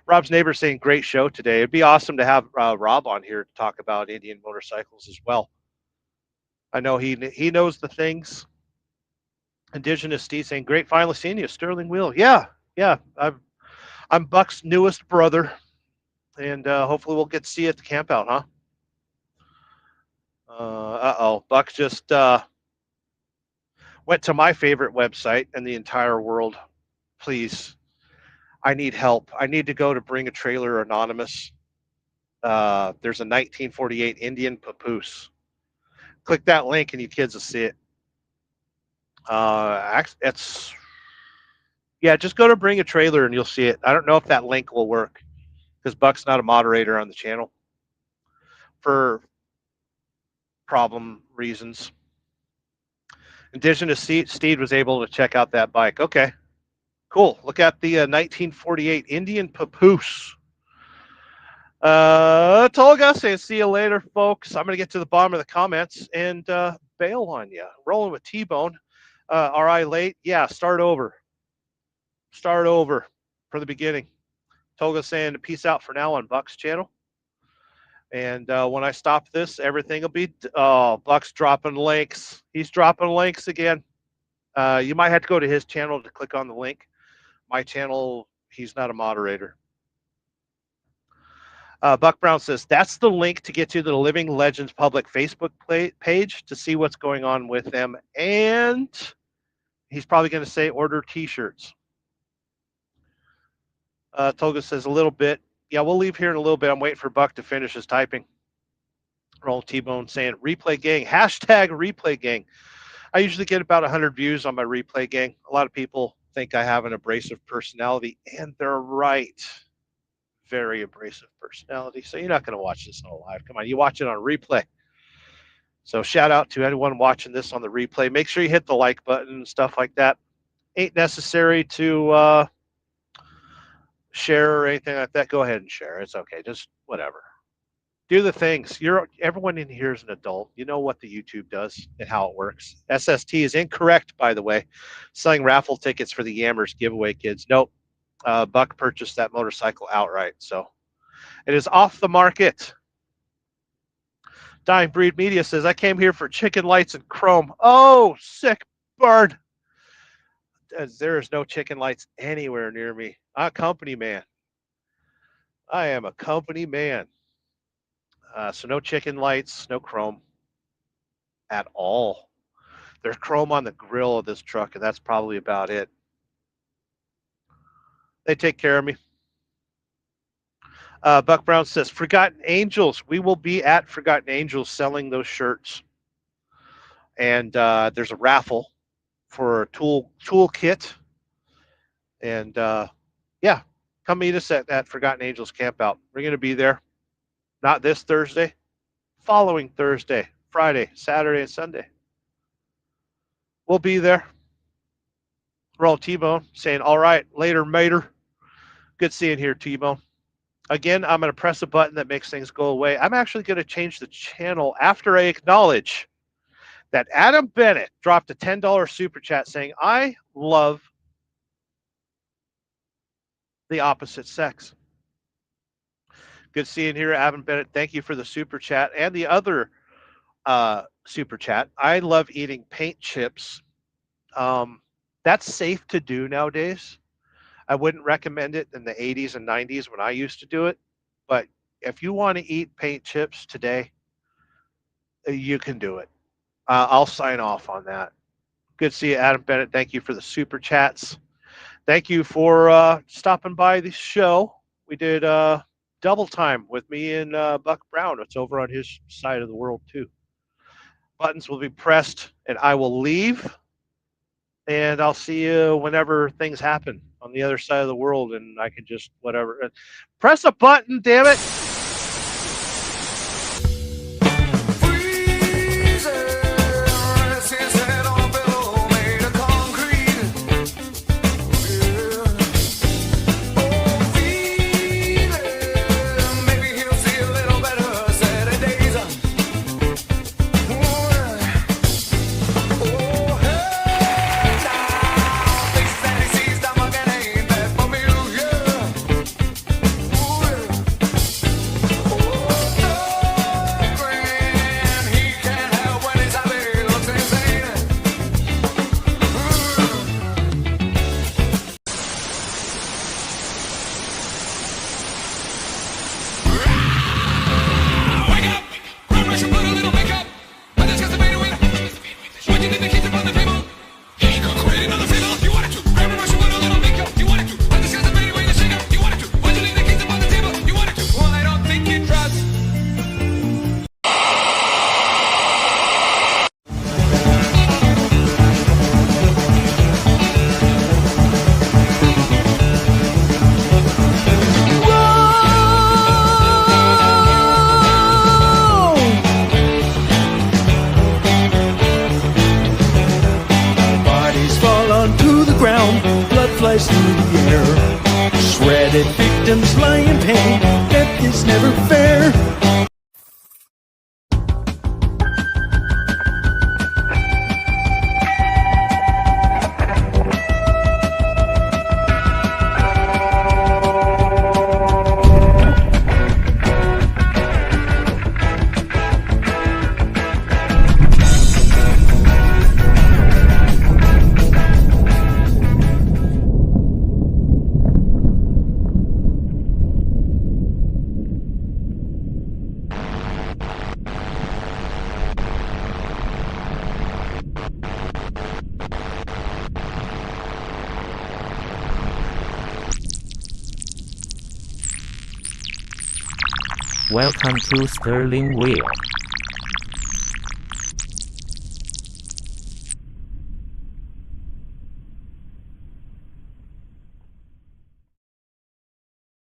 Rob's neighbor saying, great show today. It'd be awesome to have Rob on here to talk about Indian motorcycles as well. I know he knows the things. Indigenous Steve saying, great finally seeing you, Sterling Wheel. Yeah. I'm Buck's newest brother, and hopefully we'll get to see you at the camp out, huh? Buck just went to my favorite website in the entire world. Please, I need help. I need to go to Bring a Trailer Anonymous. There's a 1948 Indian papoose. Click that link and you kids will see it. Just go to Bring a Trailer and you'll see it. I don't know if that link will work because Buck's not a moderator on the channel for problem reasons. Indigenous Steed was able to check out that bike. Okay, cool. Look at the 1948 Indian papoose. Tolga saying, see you later, folks. I'm going to get to the bottom of the comments. And bail on you. Rolling with T-Bone. Are I late? Yeah, start over. Start over from the beginning. Toga saying peace out for now on Buck's channel. And when I stop this, everything will be, Buck's dropping links. He's dropping links again. You might have to go to his channel to click on the link. My channel, he's not a moderator. Buck Brown says, that's the link to get to the Living Legends public Facebook page to see what's going on with them. And he's probably going to say order t-shirts. Toga says a little bit. Yeah, we'll leave here in a little bit. I'm waiting for Buck to finish his typing. Roll T-Bone saying replay gang, hashtag replay gang. I usually get about 100 views on my replay gang. A lot of people think I have an abrasive personality, and they're right. Very abrasive personality. So you're not going to watch this on live. Come on, you watch it on replay. So shout out to anyone watching this on the replay. Make sure you hit the like button and stuff like that. Ain't necessary to share or anything like that. Go ahead and share. It's okay. Just whatever. Do the things. Everyone in here is an adult. You know what the YouTube does and how it works. SST is incorrect, by the way. Selling raffle tickets for the Yammers giveaway, kids. Nope. Buck purchased that motorcycle outright, so it is off the market. Dying Breed Media says, I came here for chicken lights and chrome. Oh, sick bird. There is no chicken lights anywhere near me. I'm a company man. I am a company man. So no chicken lights, no chrome at all. There's chrome on the grill of this truck, and that's probably about it. They take care of me. Buck Brown says, Forgotten Angels. We will be at Forgotten Angels selling those shirts. And there's a raffle for a tool kit. And yeah, come meet us at Forgotten Angels Campout. We're going to be there. Not this Thursday. Following Thursday, Friday, Saturday, and Sunday. We'll be there. Roll T-Bone saying, all right, later, mater. Good seeing here, T-Bone. Again, I'm going to press a button that makes things go away. I'm actually going to change the channel after I acknowledge that Adam Bennett dropped a $10 super chat saying, I love the opposite sex. Good seeing here, Adam Bennett. Thank you for the super chat and the other super chat. I love eating paint chips. That's safe to do nowadays. I wouldn't recommend it in the 80s and 90s when I used to do it. But if you want to eat paint chips today, you can do it. I'll sign off on that. Good to see you, Adam Bennett. Thank you for the super chats. Thank you for stopping by the show. We did double time with me and Buck Brown. It's over on his side of the world, too. Buttons will be pressed, and I will leave. And I'll see you whenever things happen on the other side of the world, and I can just whatever. Press a button, damn it.
flies through the air. Shredded victims lie in pain. Death is never fair.
Welcome to Sterling Wheel.